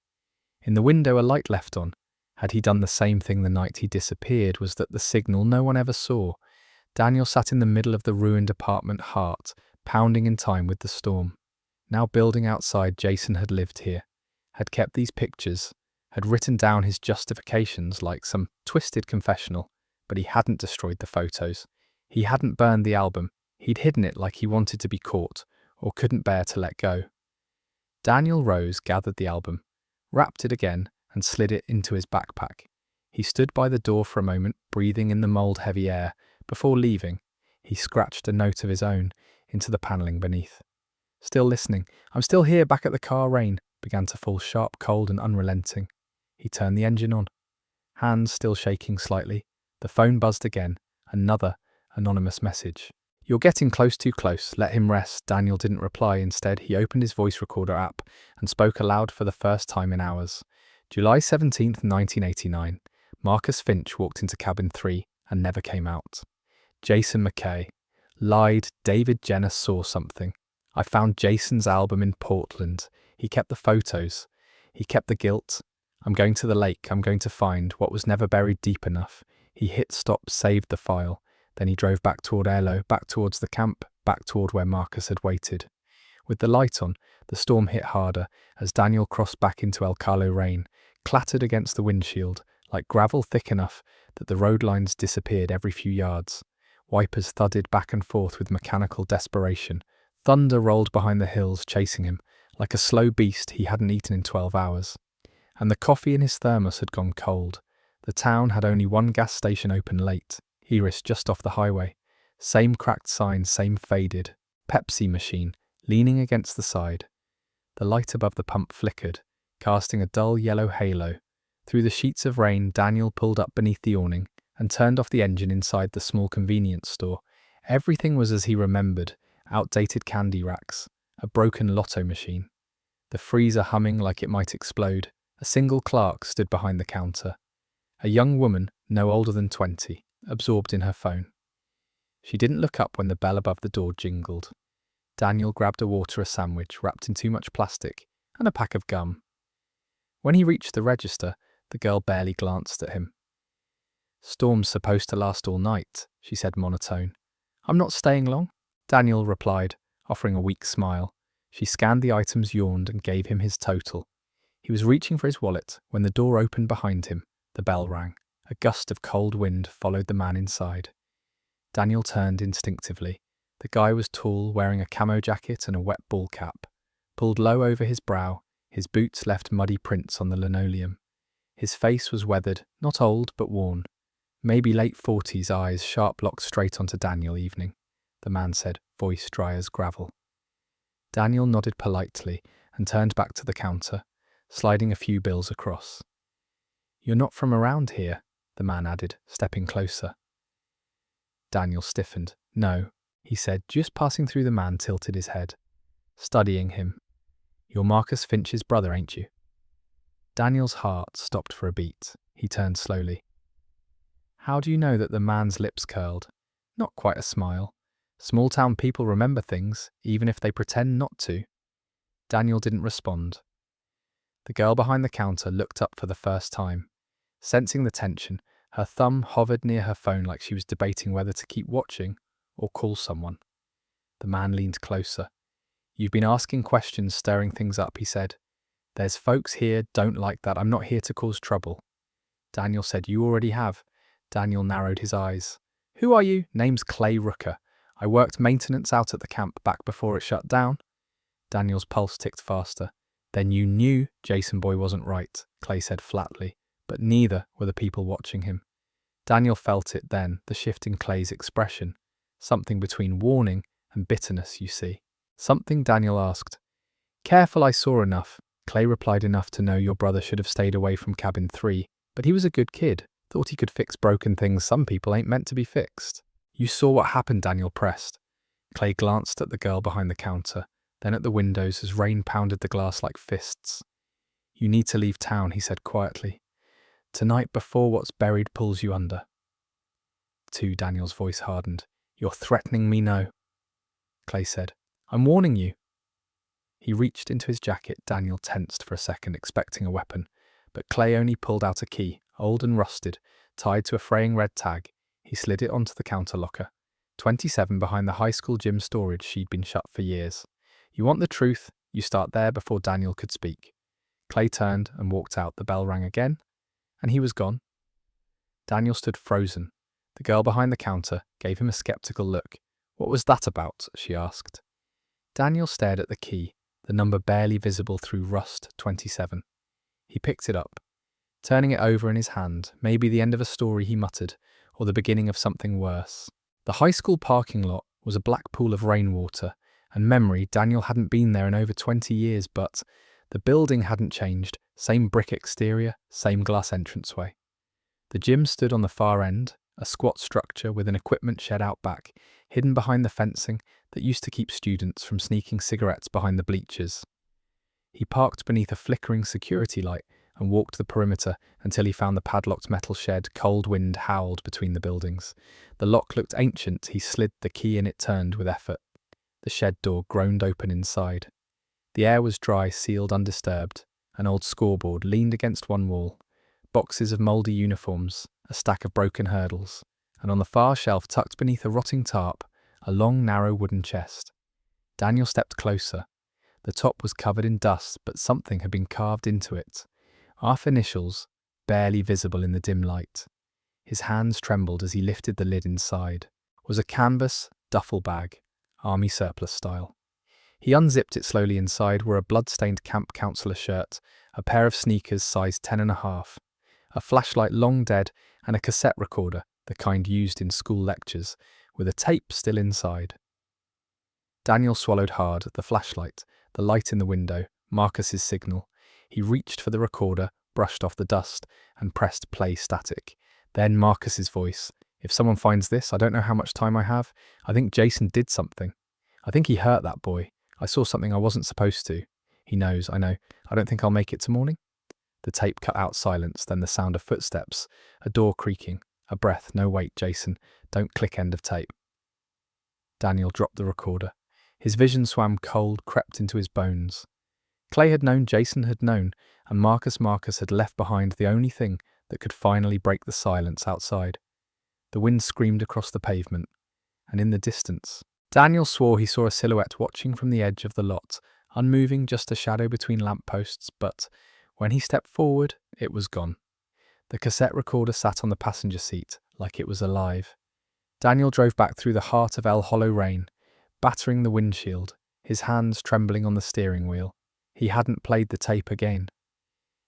In the window, a light left on. Had he done the same thing the night he disappeared? Was that the signal no one ever saw? Daniel sat in the middle of the ruined apartment, heart pounding in time with the storm. Now building outside, Jason had lived here, had kept these pictures, had written down his justifications like some twisted confessional, but he hadn't destroyed the photos. He hadn't burned the album. He'd hidden it like he wanted to be caught, or couldn't bear to let go. Daniel Rose gathered the album, wrapped it again, and slid it into his backpack. He stood by the door for a moment, breathing in the mould-heavy air. Before leaving, he scratched a note of his own into the panelling beneath. Still listening. I'm still here, back at the car. Rain began to fall sharp, cold, and unrelenting. He turned the engine on. Hands still shaking slightly. The phone buzzed again. Another anonymous message. You're getting close, too close. Let him rest. Daniel didn't reply. Instead, he opened his voice recorder app and spoke aloud for the first time in hours. July 17th, 1989. Marcus Finch walked into cabin 3 and never came out. Jason McKay lied. David Jenner saw something. I found Jason's album in Portland. He kept the photos. He kept the guilt. I'm going to the lake. I'm going to find what was never buried deep enough. He hit stop, saved the file. Then he drove back toward Airlo, back towards the camp, back toward where Marcus had waited. With the light on, the storm hit harder as Daniel crossed back into El Carlo rain, clattered against the windshield, like gravel thick enough that the road lines disappeared every few yards. Wipers thudded back and forth with mechanical desperation. Thunder rolled behind the hills, chasing him, like a slow beast he hadn't eaten in 12 hours. And the coffee in his thermos had gone cold. The town had only one gas station open late, Iris just off the highway. Same cracked sign, same faded Pepsi machine, leaning against the side. The light above the pump flickered, casting a dull yellow halo. Through the sheets of rain, Daniel pulled up beneath the awning and turned off the engine inside the small convenience store. Everything was as he remembered. Outdated candy racks, a broken lotto machine, the freezer humming like it might explode. A single clerk stood behind the counter. A young woman, no older than 20, absorbed in her phone. She didn't look up when the bell above the door jingled. Daniel grabbed a water, a sandwich wrapped in too much plastic, and a pack of gum. When he reached the register, the girl barely glanced at him. Storm's supposed to last all night, she said monotone. I'm not staying long, Daniel replied, offering a weak smile. She scanned the items, yawned, and gave him his total. He was reaching for his wallet when the door opened behind him. The bell rang. A gust of cold wind followed the man inside. Daniel turned instinctively. The guy was tall, wearing a camo jacket and a wet ball cap. Pulled low over his brow, his boots left muddy prints on the linoleum. His face was weathered, not old, but worn. Maybe late 40s, eyes sharp, locked straight onto Daniel. Evening, the man said, voice dry as gravel. Daniel nodded politely and turned back to the counter, sliding a few bills across. You're not from around here, the man added, stepping closer. Daniel stiffened. No, he said, just passing through. The man tilted his head, studying him. You're Marcus Finch's brother, ain't you? Daniel's heart stopped for a beat. He turned slowly. How do you know? That the man's lips curled. Not quite a smile. Small-town people remember things, even if they pretend not to. Daniel didn't respond. The girl behind the counter looked up for the first time. Sensing the tension, her thumb hovered near her phone like she was debating whether to keep watching or call someone. The man leaned closer. You've been asking questions, stirring things up, he said. There's folks here don't like that. I'm not here to cause trouble. Daniel said, you already have. Daniel narrowed his eyes. Who are you? Name's Clay Rooker. I worked maintenance out at the camp back before it shut down. Daniel's pulse ticked faster. Then you knew Jason Boy wasn't right, Clay said flatly, but neither were the people watching him. Daniel felt it then, the shift in Clay's expression. Something between warning and bitterness, you see. Something, Daniel asked. Careful, I saw enough. Clay replied, enough to know your brother should have stayed away from cabin 3, but he was a good kid. Thought he could fix broken things some people ain't meant to be fixed. You saw what happened, Daniel pressed. Clay glanced at the girl behind the counter, then at the windows as rain pounded the glass like fists. You need to leave town, he said quietly. Tonight before what's buried pulls you under. Too, Daniel's voice hardened. You're threatening me, no? Clay said. I'm warning you. He reached into his jacket. Daniel tensed for a second, expecting a weapon, but Clay only pulled out a key, old and rusted, tied to a fraying red tag. He slid it onto the counter locker. 27 behind the high school gym storage she'd been shut for years. You want the truth? You start there. Before Daniel could speak, Clay turned and walked out. The bell rang again, and he was gone. Daniel stood frozen. The girl behind the counter gave him a skeptical look. "What was that about?" she asked. Daniel stared at the key, the number barely visible through rust 27. He picked it up. Turning it over in his hand, maybe the end of a story, he muttered, or the beginning of something worse. The high school parking lot was a black pool of rainwater, and memory, Daniel hadn't been there in over 20 years, but the building hadn't changed. Same brick exterior, same glass entranceway. The gym stood on the far end, a squat structure with an equipment shed out back, hidden behind the fencing that used to keep students from sneaking cigarettes behind the bleachers. He parked beneath a flickering security light and walked the perimeter until he found the padlocked metal shed. Cold wind howled between the buildings. The lock looked ancient. He slid the key and it turned with effort. The shed door groaned open inside. The air was dry, sealed, undisturbed. An old scoreboard leaned against one wall. Boxes of mouldy uniforms, a stack of broken hurdles, and on the far shelf, tucked beneath a rotting tarp, a long, narrow wooden chest. Daniel stepped closer. The top was covered in dust, but something had been carved into it. Our initials, barely visible in the dim light. His hands trembled as he lifted the lid. Inside was a canvas duffel bag, army surplus style. He unzipped it slowly. Inside were a blood-stained camp counselor shirt, a pair of sneakers sized 10.5, a flashlight long dead, and a cassette recorder, the kind used in school lectures, with a tape still inside. Daniel swallowed hard. The flashlight, the light in the window, Marcus's signal. He reached for the recorder, brushed off the dust, and pressed play. Static. Then Marcus's voice. "If someone finds this, I don't know how much time I have. I think Jason did something. I think he hurt that boy. I saw something I wasn't supposed to. He knows, I know. I don't think I'll make it to morning." The tape cut out. Silence, then the sound of footsteps, a door creaking, a breath. "No, wait, Jason, don't click end of tape." Daniel dropped the recorder. His vision swam cold, crept into his bones. Clay had known, Jason had known, and Marcus had left behind the only thing that could finally break the silence outside. The wind screamed across the pavement, and in the distance, Daniel swore he saw a silhouette watching from the edge of the lot, unmoving, just a shadow between lampposts, but when he stepped forward, it was gone. The cassette recorder sat on the passenger seat, like it was alive. Daniel drove back through the heart of El Hollow rain, battering the windshield, his hands trembling on the steering wheel. He hadn't played the tape again.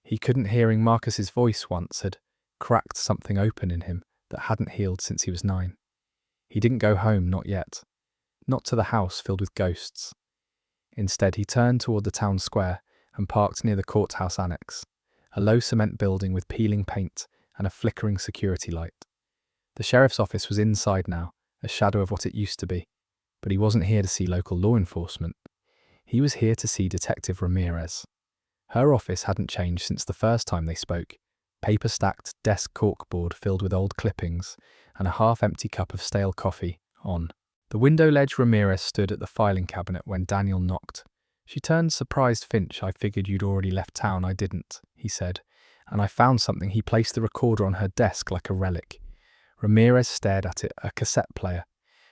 He couldn't. Hearing Marcus's voice once had cracked something open in him that hadn't healed since he was 9. He didn't go home, not yet. Not to the house filled with ghosts. Instead, he turned toward the town square and parked near the courthouse annex, a low cement building with peeling paint and a flickering security light. The sheriff's office was inside now, a shadow of what it used to be, but he wasn't here to see local law enforcement. He was here to see Detective Ramirez. Her office hadn't changed since the first time they spoke. Paper-stacked desk corkboard filled with old clippings and a half-empty cup of stale coffee on the window ledge. Ramirez stood at the filing cabinet when Daniel knocked. She turned surprised. "Finch, I figured you'd already left town." "I didn't," he said, "and I found something." He placed the recorder on her desk like a relic. Ramirez stared at it, a cassette player.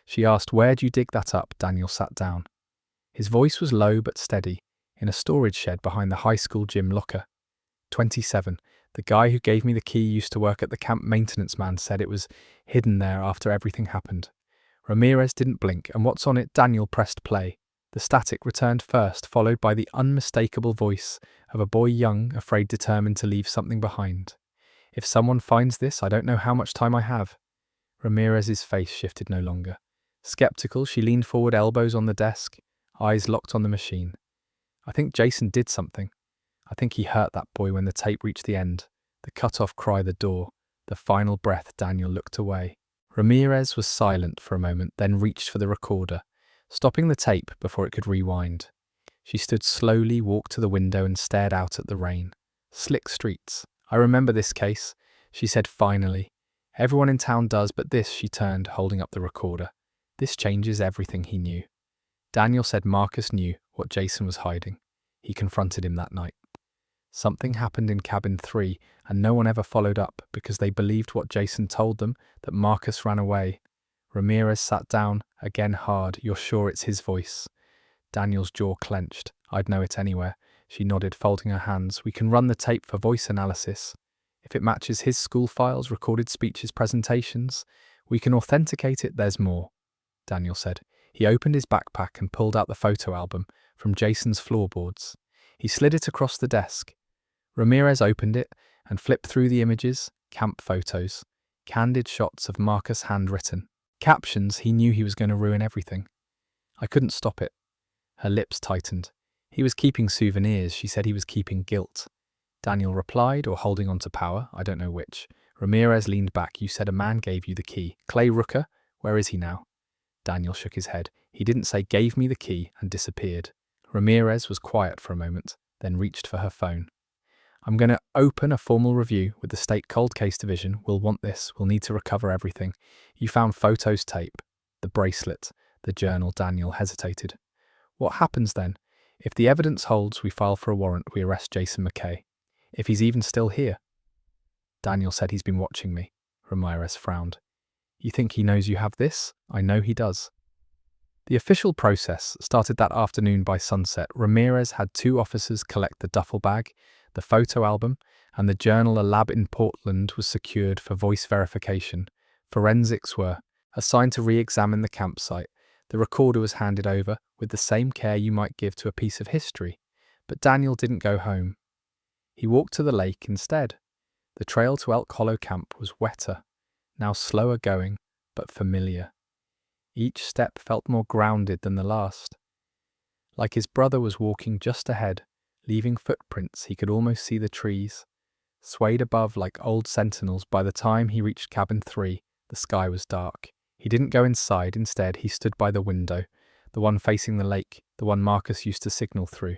She asked, "Where'd you dig that up?" Daniel sat down. His voice was low but steady, in a storage shed behind the high school gym locker. 27. The guy who gave me the key used to work at the camp. Maintenance man said it was hidden there after everything happened. Ramirez didn't blink. "And what's on it?" Daniel pressed play. The static returned first, followed by the unmistakable voice of a boy, young, afraid, determined to leave something behind. "If someone finds this, I don't know how much time I have." Ramirez's face shifted no longer. Skeptical, she leaned forward, elbows on the desk, eyes locked on the machine. "I think Jason did something. I think he hurt that boy." When the tape reached the end, the cut-off cry, the door, the final breath, Daniel looked away. Ramirez was silent for a moment, then reached for the recorder, stopping the tape before it could rewind. She stood slowly, walked to the window and stared out at the rain. Slick streets. "I remember this case," she said finally. "Everyone in town does, but this," she turned, holding up the recorder. "This changes everything." He knew. Daniel said Marcus knew what Jason was hiding. He confronted him that night. Something happened in cabin 3, and no one ever followed up because they believed what Jason told them, that Marcus ran away. Ramirez sat down, again hard. "You're sure it's his voice?" Daniel's jaw clenched. "I'd know it anywhere." She nodded, folding her hands. We can run the tape for voice analysis. If it matches his school files, recorded speeches, presentations, we can authenticate it. There's more, Daniel said. He opened his backpack and pulled out the photo album from Jason's floorboards. He slid it across the desk. Ramirez opened it and flipped through the images, camp photos, candid shots of Marcus handwritten. Captions. He knew he was going to ruin everything. I couldn't stop it. Her lips tightened. He was keeping souvenirs. She said he was keeping guilt. Daniel replied, or holding on to power, I don't know which. Ramirez leaned back. You said a man gave you the key. Clay Rooker? Where is he now? Daniel shook his head. He didn't say gave me the key and disappeared. Ramirez was quiet for a moment, then reached for her phone. I'm going to open a formal review with the State Cold Case Division. We'll want this. We'll need to recover everything. You found photos, tape, the bracelet, the journal. Daniel hesitated. What happens then? If the evidence holds, we file for a warrant. We arrest Jason McKay. If he's even still here. Daniel said he's been watching me. Ramirez frowned. You think he knows you have this? I know he does. The official process started that afternoon by sunset. Ramirez had 2 officers collect the duffel bag, the photo album, and the journal. A lab in Portland was secured for voice verification. Forensics were assigned to re-examine the campsite. The recorder was handed over with the same care you might give to a piece of history. But Daniel didn't go home. He walked to the lake instead. The trail to Elk Hollow Camp was wetter, now slower going, but familiar. Each step felt more grounded than the last. Like his brother was walking just ahead, leaving footprints. He could almost see the trees, swayed above like old sentinels. By the time he reached cabin 3, the sky was dark. He didn't go inside. Instead, he stood by the window, the one facing the lake, the one Marcus used to signal through.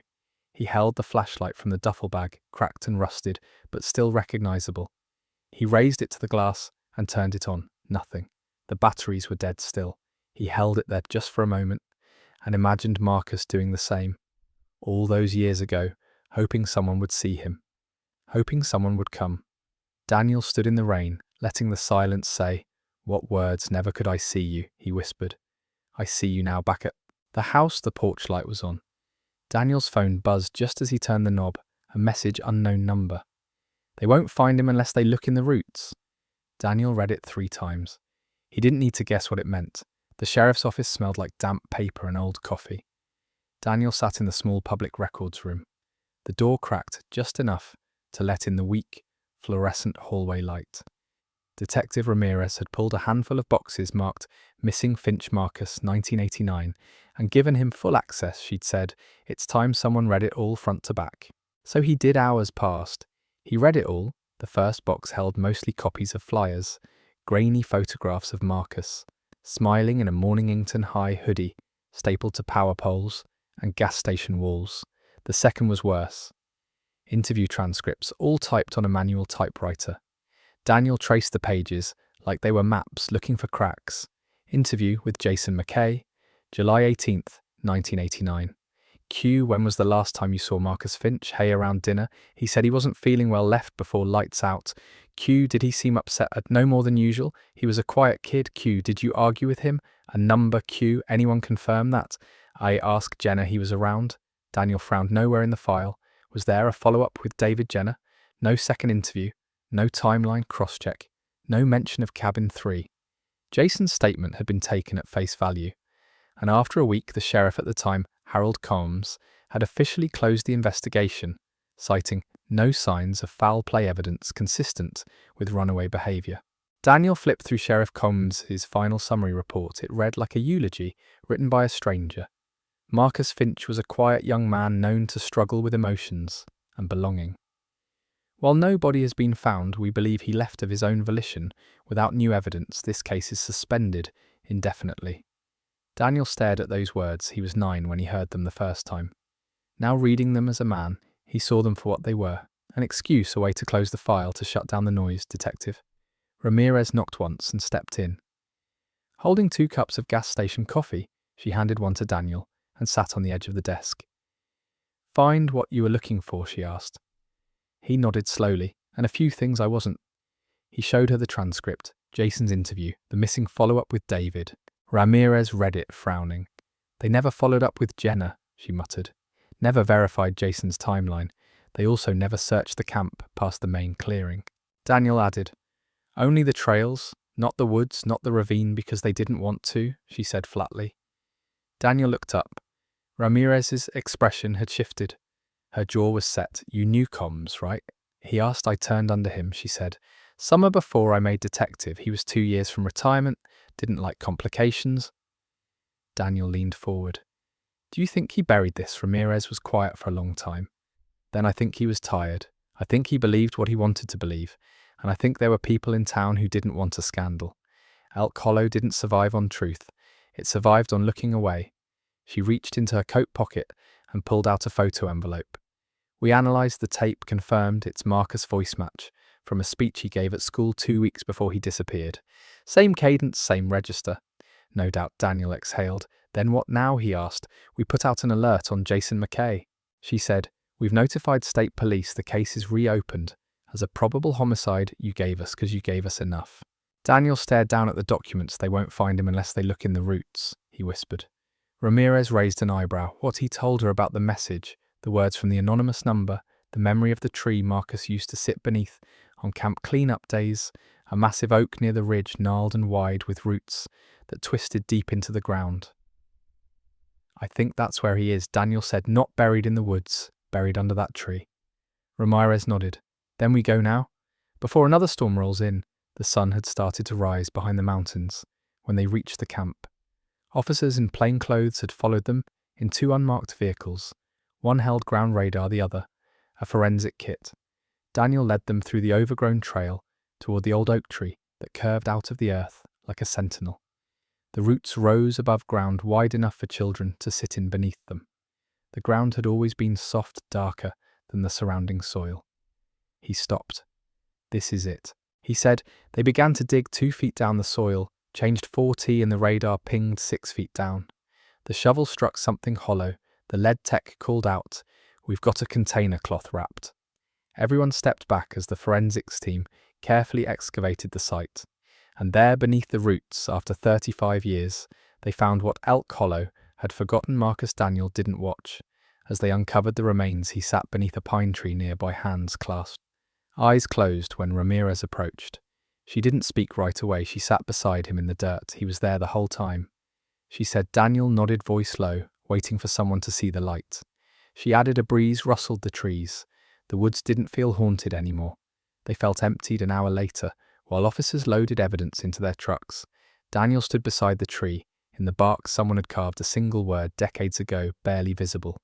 He held the flashlight from the duffel bag, cracked and rusted, but still recognizable. He raised it to the glass and turned it on. Nothing. The batteries were dead still. He held it there just for a moment and imagined Marcus doing the same. All those years ago, hoping someone would see him. Hoping someone would come. Daniel stood in the rain, letting the silence say, "What words? Never could I see you," he whispered. "I see you now back at the house." The porch light was on. Daniel's phone buzzed just as he turned the knob, a message, unknown number. They won't find him unless they look in the roots. Daniel read it 3 times. He didn't need to guess what it meant. The sheriff's office smelled like damp paper and old coffee. Daniel sat in the small public records room. The door cracked just enough to let in the weak, fluorescent hallway light. Detective Ramirez had pulled a handful of boxes marked Missing Finch Marcus 1989 and given him full access. She'd said, "It's time someone read it all front to back." So he did. Hours passed. He read it all. The first box held mostly copies of flyers, grainy photographs of Marcus, smiling in a Mornington High hoodie, stapled to power poles and gas station walls. The second was worse. Interview transcripts, all typed on a manual typewriter. Daniel traced the pages like they were maps, looking for cracks. Interview with Jason McKay, July 18th, 1989. Q, when was the last time you saw Marcus Finch? Hey, around dinner. He said he wasn't feeling well, left before lights out. Q, did he seem upset? No more than usual. He was a quiet kid. Q, did you argue with him? A number. Q, anyone confirm that? I asked Jenna. He was around. Daniel frowned. Nowhere in the file. Was there a follow-up with David Jenner? No second interview. No timeline cross-check. No mention of cabin 3. Jason's statement had been taken at face value, and after a week the sheriff at the time, Harold Combs, had officially closed the investigation, citing no signs of foul play evidence consistent with runaway behaviour. Daniel flipped through Sheriff Combs' final summary report. It read like a eulogy written by a stranger. Marcus Finch was a quiet young man known to struggle with emotions and belonging. While no body has been found, we believe he left of his own volition without new evidence. This case is suspended indefinitely. Daniel stared at those words. He was 9 when he heard them the first time. Now reading them as a man, he saw them for what they were. An excuse, a way to close the file, to shut down the noise. Detective Ramirez knocked once and stepped in. Holding 2 cups of gas station coffee, she handed one to Daniel and sat on the edge of the desk. "Find what you were looking for?" she asked. He nodded slowly, "and a few things I wasn't." He showed her the transcript, Jason's interview, the missing follow-up with David. Ramirez read it, frowning. "They never followed up with Jenna," she muttered. never verified Jason's timeline. They also never searched the camp past the main clearing. Daniel added, "Only the trails, not the woods, not the ravine because they didn't want to," she said flatly. Daniel looked up. Ramirez's expression had shifted. Her jaw was set. "You knew comms, right?" He asked. "I turned under him," she said. "Summer before I made detective. He was 2 years from retirement, didn't like complications." Daniel leaned forward. "Do you think he buried this?" Ramirez was quiet for a long time. "Then I think he was tired. I think he believed what he wanted to believe. And I think there were people in town who didn't want a scandal. Elk Hollow didn't survive on truth. It survived on looking away." She reached into her coat pocket and pulled out a photo envelope. "We analysed the tape, confirmed it's Marcus' voice match from a speech he gave at school 2 weeks before he disappeared. Same cadence, same register." No doubt Daniel exhaled. "Then what now?" he asked. "We put out an alert on Jason McKay." She said, "We've notified state police. The case is reopened as a probable homicide you gave us because you gave us enough." Daniel stared down at the documents. "They won't find him unless they look in the roots," he whispered. Ramirez raised an eyebrow. What he told her about the message, the words from the anonymous number, the memory of the tree Marcus used to sit beneath on camp clean-up days, a massive oak near the ridge, gnarled and wide with roots that twisted deep into the ground. "I think that's where he is," Daniel said. "Not buried in the woods, buried under that tree." Ramirez nodded. "Then we go now?" Before another storm rolls in, the sun had started to rise behind the mountains when they reached the camp. Officers in plain clothes had followed them in 2 unmarked vehicles. One held ground radar, the other a forensic kit. Daniel led them through the overgrown trail toward the old oak tree that curved out of the earth like a sentinel. The roots rose above ground wide enough for children to sit in beneath them. The ground had always been soft, darker than the surrounding soil. He stopped. "This is it," he said. They began to dig 2 feet down the soil, changed 4T and the radar pinged 6 feet down. The shovel struck something hollow. The lead tech called out, "We've got a container cloth wrapped." Everyone stepped back as the forensics team carefully excavated the site. And there, beneath the roots, after 35 years, they found what Elk Hollow had forgotten Marcus Daniel didn't watch. As they uncovered the remains, he sat beneath a pine tree nearby, hands clasped, eyes closed when Ramirez approached. She didn't speak right away. She sat beside him in the dirt. He was there the whole time. She said. Daniel nodded, voice low, waiting for someone to see the light. She added. A breeze rustled the trees. The woods didn't feel haunted anymore. They felt emptied. An hour later, while officers loaded evidence into their trucks, Daniel stood beside the tree. In the bark, someone had carved a single word decades ago, barely visible.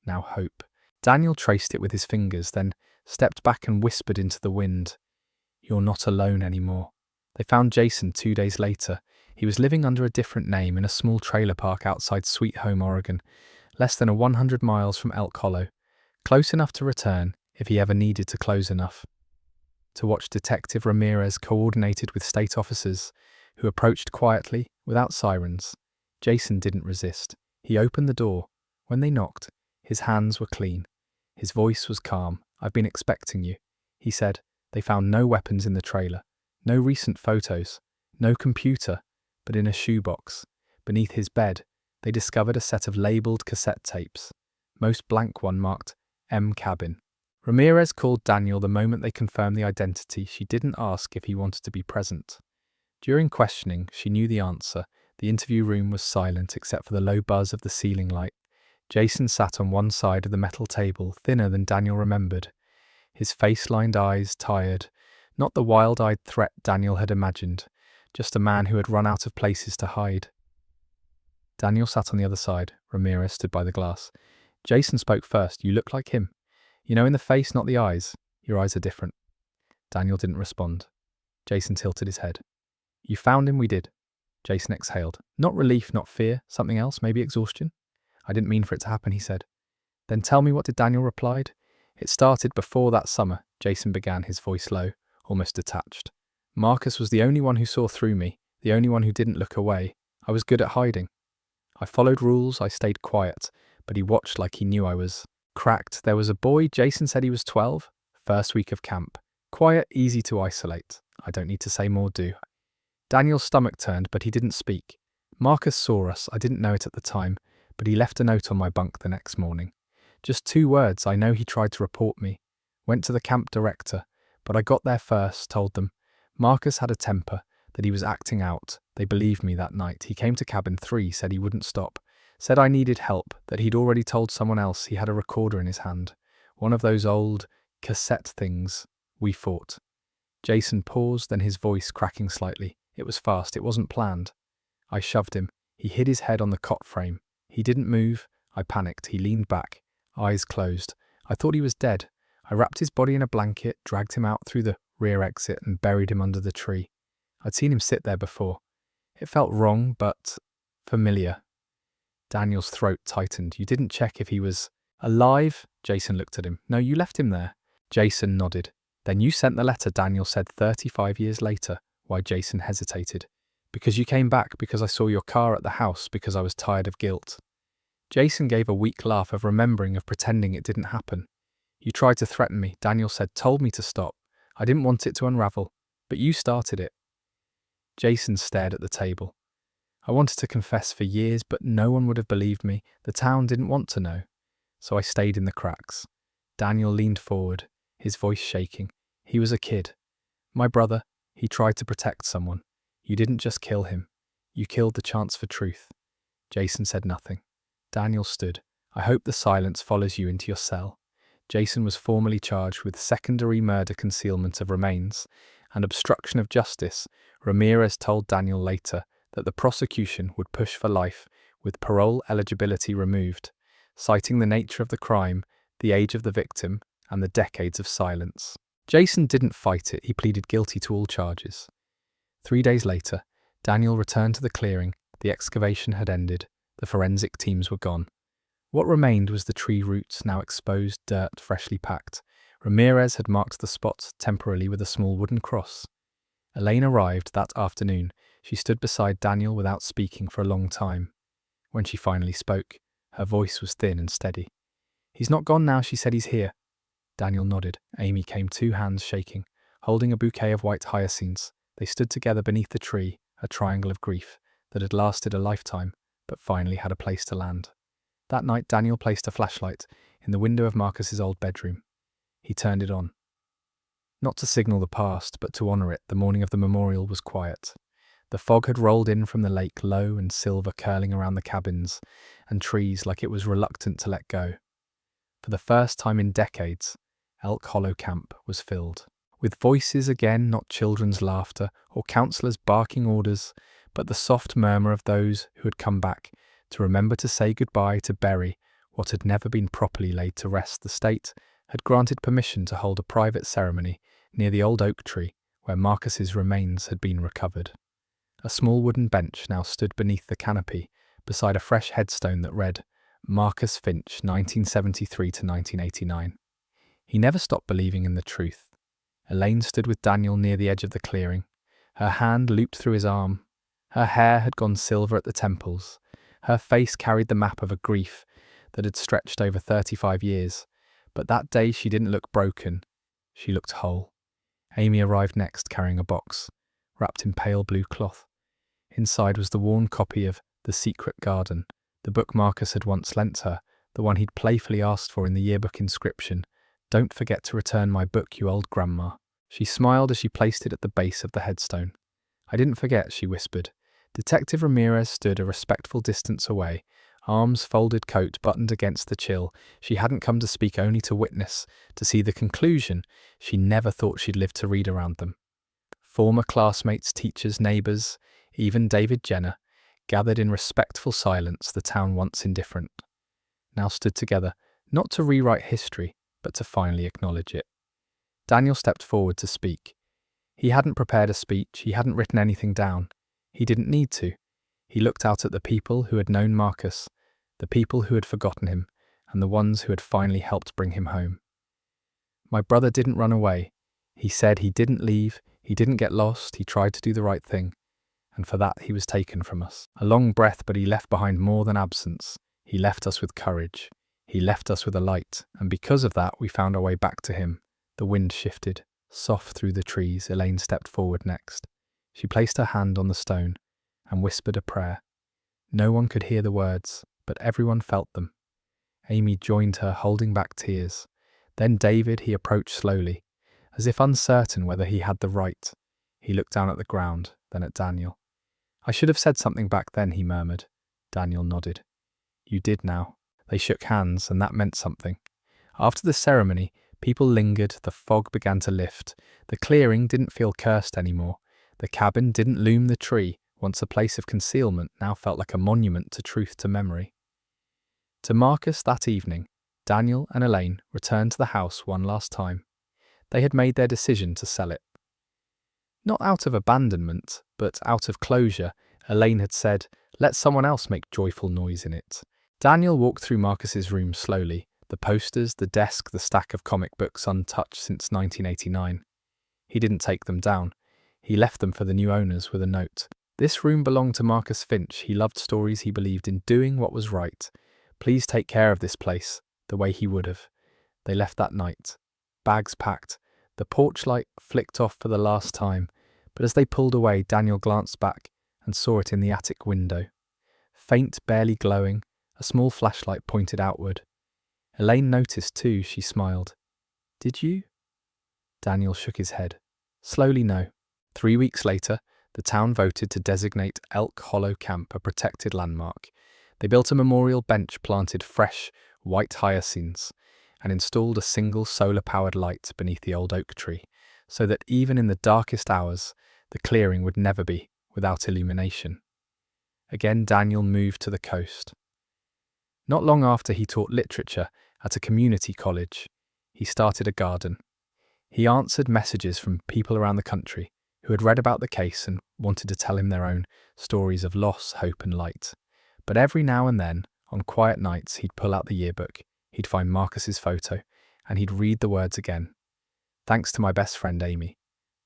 Now hope. Daniel traced it with his fingers, then stepped back and whispered into the wind. "You're not alone anymore." They found Jason 2 days later. He was living under a different name in a small trailer park outside Sweet Home, Oregon, less than 100 miles from Elk Hollow, close enough to return if he ever needed to, close enough to watch. Detective Ramirez coordinated with state officers who approached quietly, without sirens. Jason didn't resist. He opened the door. When they knocked, his hands were clean. His voice was calm. "I've been expecting you," he said. They found no weapons in the trailer, no recent photos, no computer, but in a shoebox, beneath his bed, they discovered a set of labelled cassette tapes, most blank, one marked M Cabin. Ramirez called Daniel the moment they confirmed the identity. She didn't ask if he wanted to be present. During questioning, she knew the answer. The interview room was silent except for the low buzz of the ceiling light. Jason sat on one side of the metal table, thinner than Daniel remembered. His face-lined eyes tired, not the wild-eyed threat Daniel had imagined, just a man who had run out of places to hide. Daniel sat on the other side. Ramirez stood by the glass. Jason spoke first. "You look like him. You know, in the face, not the eyes. Your eyes are different." Daniel didn't respond. Jason tilted his head. "You found him?" "We did." Jason exhaled. Not relief, not fear, something else, maybe exhaustion. "I didn't mean for it to happen," he said. "Then tell me, what did Daniel replied?" "It started before that summer," Jason began, his voice low, almost detached. "Marcus was the only one who saw through me, the only one who didn't look away. I was good at hiding. I followed rules, I stayed quiet, but he watched like he knew I was cracked. There was a boy, Jason said he was 12, first week of camp. Quiet, easy to isolate. I don't need to say more, do I?" Daniel's stomach turned, but he didn't speak. "Marcus saw us. I didn't know it at the time, but he left a note on my bunk the next morning. Just 2 words. I know he tried to report me. Went to the camp director, but I got there first, told them. Marcus had a temper, that he was acting out. They believed me that night. He came to cabin 3, said he wouldn't stop. Said I needed help, that he'd already told someone else he had a recorder in his hand. One of those old cassette things. We fought. Jason paused, then his voice cracking slightly. It was fast, it wasn't planned. I shoved him. He hid his head on the cot frame. He didn't move. I panicked. He leaned back, eyes closed. I thought he was dead. I wrapped his body in a blanket, dragged him out through the rear exit and buried him under the tree. I'd seen him sit there before. It felt wrong, but familiar. Daniel's throat tightened. You didn't check if he was alive? Jason looked at him. No, you left him there. Jason nodded. Then you sent the letter, Daniel said 35 years later. Why? Jason hesitated. Because you came back, because I saw your car at the house, because I was tired of guilt. Jason gave a weak laugh of remembering, of pretending it didn't happen. You tried to threaten me, Daniel said, told me to stop. I didn't want it to unravel, but you started it. Jason stared at the table. I wanted to confess for years, but no one would have believed me. The town didn't want to know. So I stayed in the cracks. Daniel leaned forward, his voice shaking. He was a kid. My brother, he tried to protect someone. You didn't just kill him. You killed the chance for truth. Jason said nothing. Daniel stood. I hope the silence follows you into your cell. Jason was formally charged with secondary murder, concealment of remains, and obstruction of justice. Ramirez told Daniel later that the prosecution would push for life with parole eligibility removed, citing the nature of the crime, the age of the victim, and the decades of silence. Jason didn't fight it. He pleaded guilty to all charges. 3 days later, Daniel returned to the clearing. The excavation had ended. The forensic teams were gone. What remained was the tree roots, now exposed, dirt freshly packed. Ramirez had marked the spot temporarily with a small wooden cross. Elaine arrived that afternoon. She stood beside Daniel without speaking for a long time. When she finally spoke, her voice was thin and steady. He's not gone now, she said. He's here. Daniel nodded. Amy came, 2 hands shaking, holding a bouquet of white hyacinths. They stood together beneath the tree, a triangle of grief that had lasted a lifetime, but finally had a place to land. That night, Daniel placed a flashlight in the window of Marcus's old bedroom. He turned it on. Not to signal the past, but to honor it. The morning of the memorial was quiet. The fog had rolled in from the lake, low and silver, curling around the cabins and trees like it was reluctant to let go. For the first time in decades, Elk Hollow Camp was filled. With voices again, not children's laughter or counselors barking orders, but the soft murmur of those who had come back to remember to say goodbye, to bury what had never been properly laid to rest. The state had granted permission to hold a private ceremony near the old oak tree where Marcus's remains had been recovered. A small wooden bench now stood beneath the canopy, beside a fresh headstone that read, Marcus Finch, 1973 to 1989. He never stopped believing in the truth. Elaine stood with Daniel near the edge of the clearing. Her hand looped through his arm. Her hair had gone silver at the temples. Her face carried the map of a grief that had stretched over 35 years. But that day she didn't look broken. She looked whole. Amy arrived next, carrying a box, wrapped in pale blue cloth. Inside was the worn copy of The Secret Garden, the book Marcus had once lent her, the one he'd playfully asked for in the yearbook inscription. Don't forget to return my book, you old grandma. She smiled as she placed it at the base of the headstone. I didn't forget, she whispered. Detective Ramirez stood a respectful distance away, arms folded, coat buttoned against the chill. She hadn't come to speak, only to witness, to see the conclusion she never thought she'd live to read around them. Former classmates, teachers, neighbours, even David Jenner, gathered in respectful silence. The town, once indifferent, now stood together, not to rewrite history, but to finally acknowledge it. Daniel stepped forward to speak. He hadn't prepared a speech, he hadn't written anything down. He didn't need to. He looked out at the people who had known Marcus, the people who had forgotten him, and the ones who had finally helped bring him home. My brother didn't run away. He said he didn't leave, he didn't get lost, he tried to do the right thing. And for that he was taken from us. A long breath, but he left behind more than absence. He left us with courage. He left us with a light, and because of that we found our way back to him. The wind shifted, soft through the trees. Elaine stepped forward next. She placed her hand on the stone and whispered a prayer. No one could hear the words, but everyone felt them. Amy joined her, holding back tears. Then David, he approached slowly, as if uncertain whether he had the right. He looked down at the ground, then at Daniel. "I should have said something back then," he murmured. Daniel nodded. "You did now." They shook hands, and that meant something. After the ceremony, people lingered, the fog began to lift. The clearing didn't feel cursed anymore. The cabin didn't loom the tree, once a place of concealment, now felt like a monument to truth to memory. To Marcus that evening, Daniel and Elaine returned to the house one last time. They had made their decision to sell it. Not out of abandonment, but out of closure. Elaine had said, "Let someone else make joyful noise in it." Daniel walked through Marcus's room slowly, the posters, the desk, the stack of comic books untouched since 1989. He didn't take them down. He left them for the new owners with a note. This room belonged to Marcus Finch. He loved stories. He believed in doing what was right. Please take care of this place the way he would have. They left that night, bags packed. The porch light flicked off for the last time, but as they pulled away, Daniel glanced back and saw it in the attic window. Faint, barely glowing, a small flashlight pointed outward. Elaine noticed too, she smiled. "Did you?" Daniel shook his head. "Slowly, no." 3 weeks later, the town voted to designate Elk Hollow Camp a protected landmark. They built a memorial bench, planted fresh, white hyacinths, and installed a single solar-powered light beneath the old oak tree, so that even in the darkest hours, the clearing would never be without illumination. Again, Daniel moved to the coast. Not long after he taught literature at a community college, he started a garden. He answered messages from people around the country who had read about the case and wanted to tell him their own stories of loss, hope and light. But every now and then, on quiet nights, he'd pull out the yearbook, he'd find Marcus's photo, and he'd read the words again. "Thanks to my best friend Amy.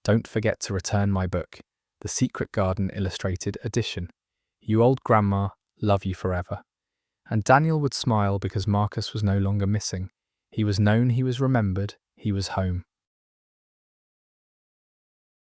Don't forget to return my book, The Secret Garden Illustrated Edition. You old grandma, love you forever." And Daniel would smile because Marcus was no longer missing. He was known, he was remembered, he was home.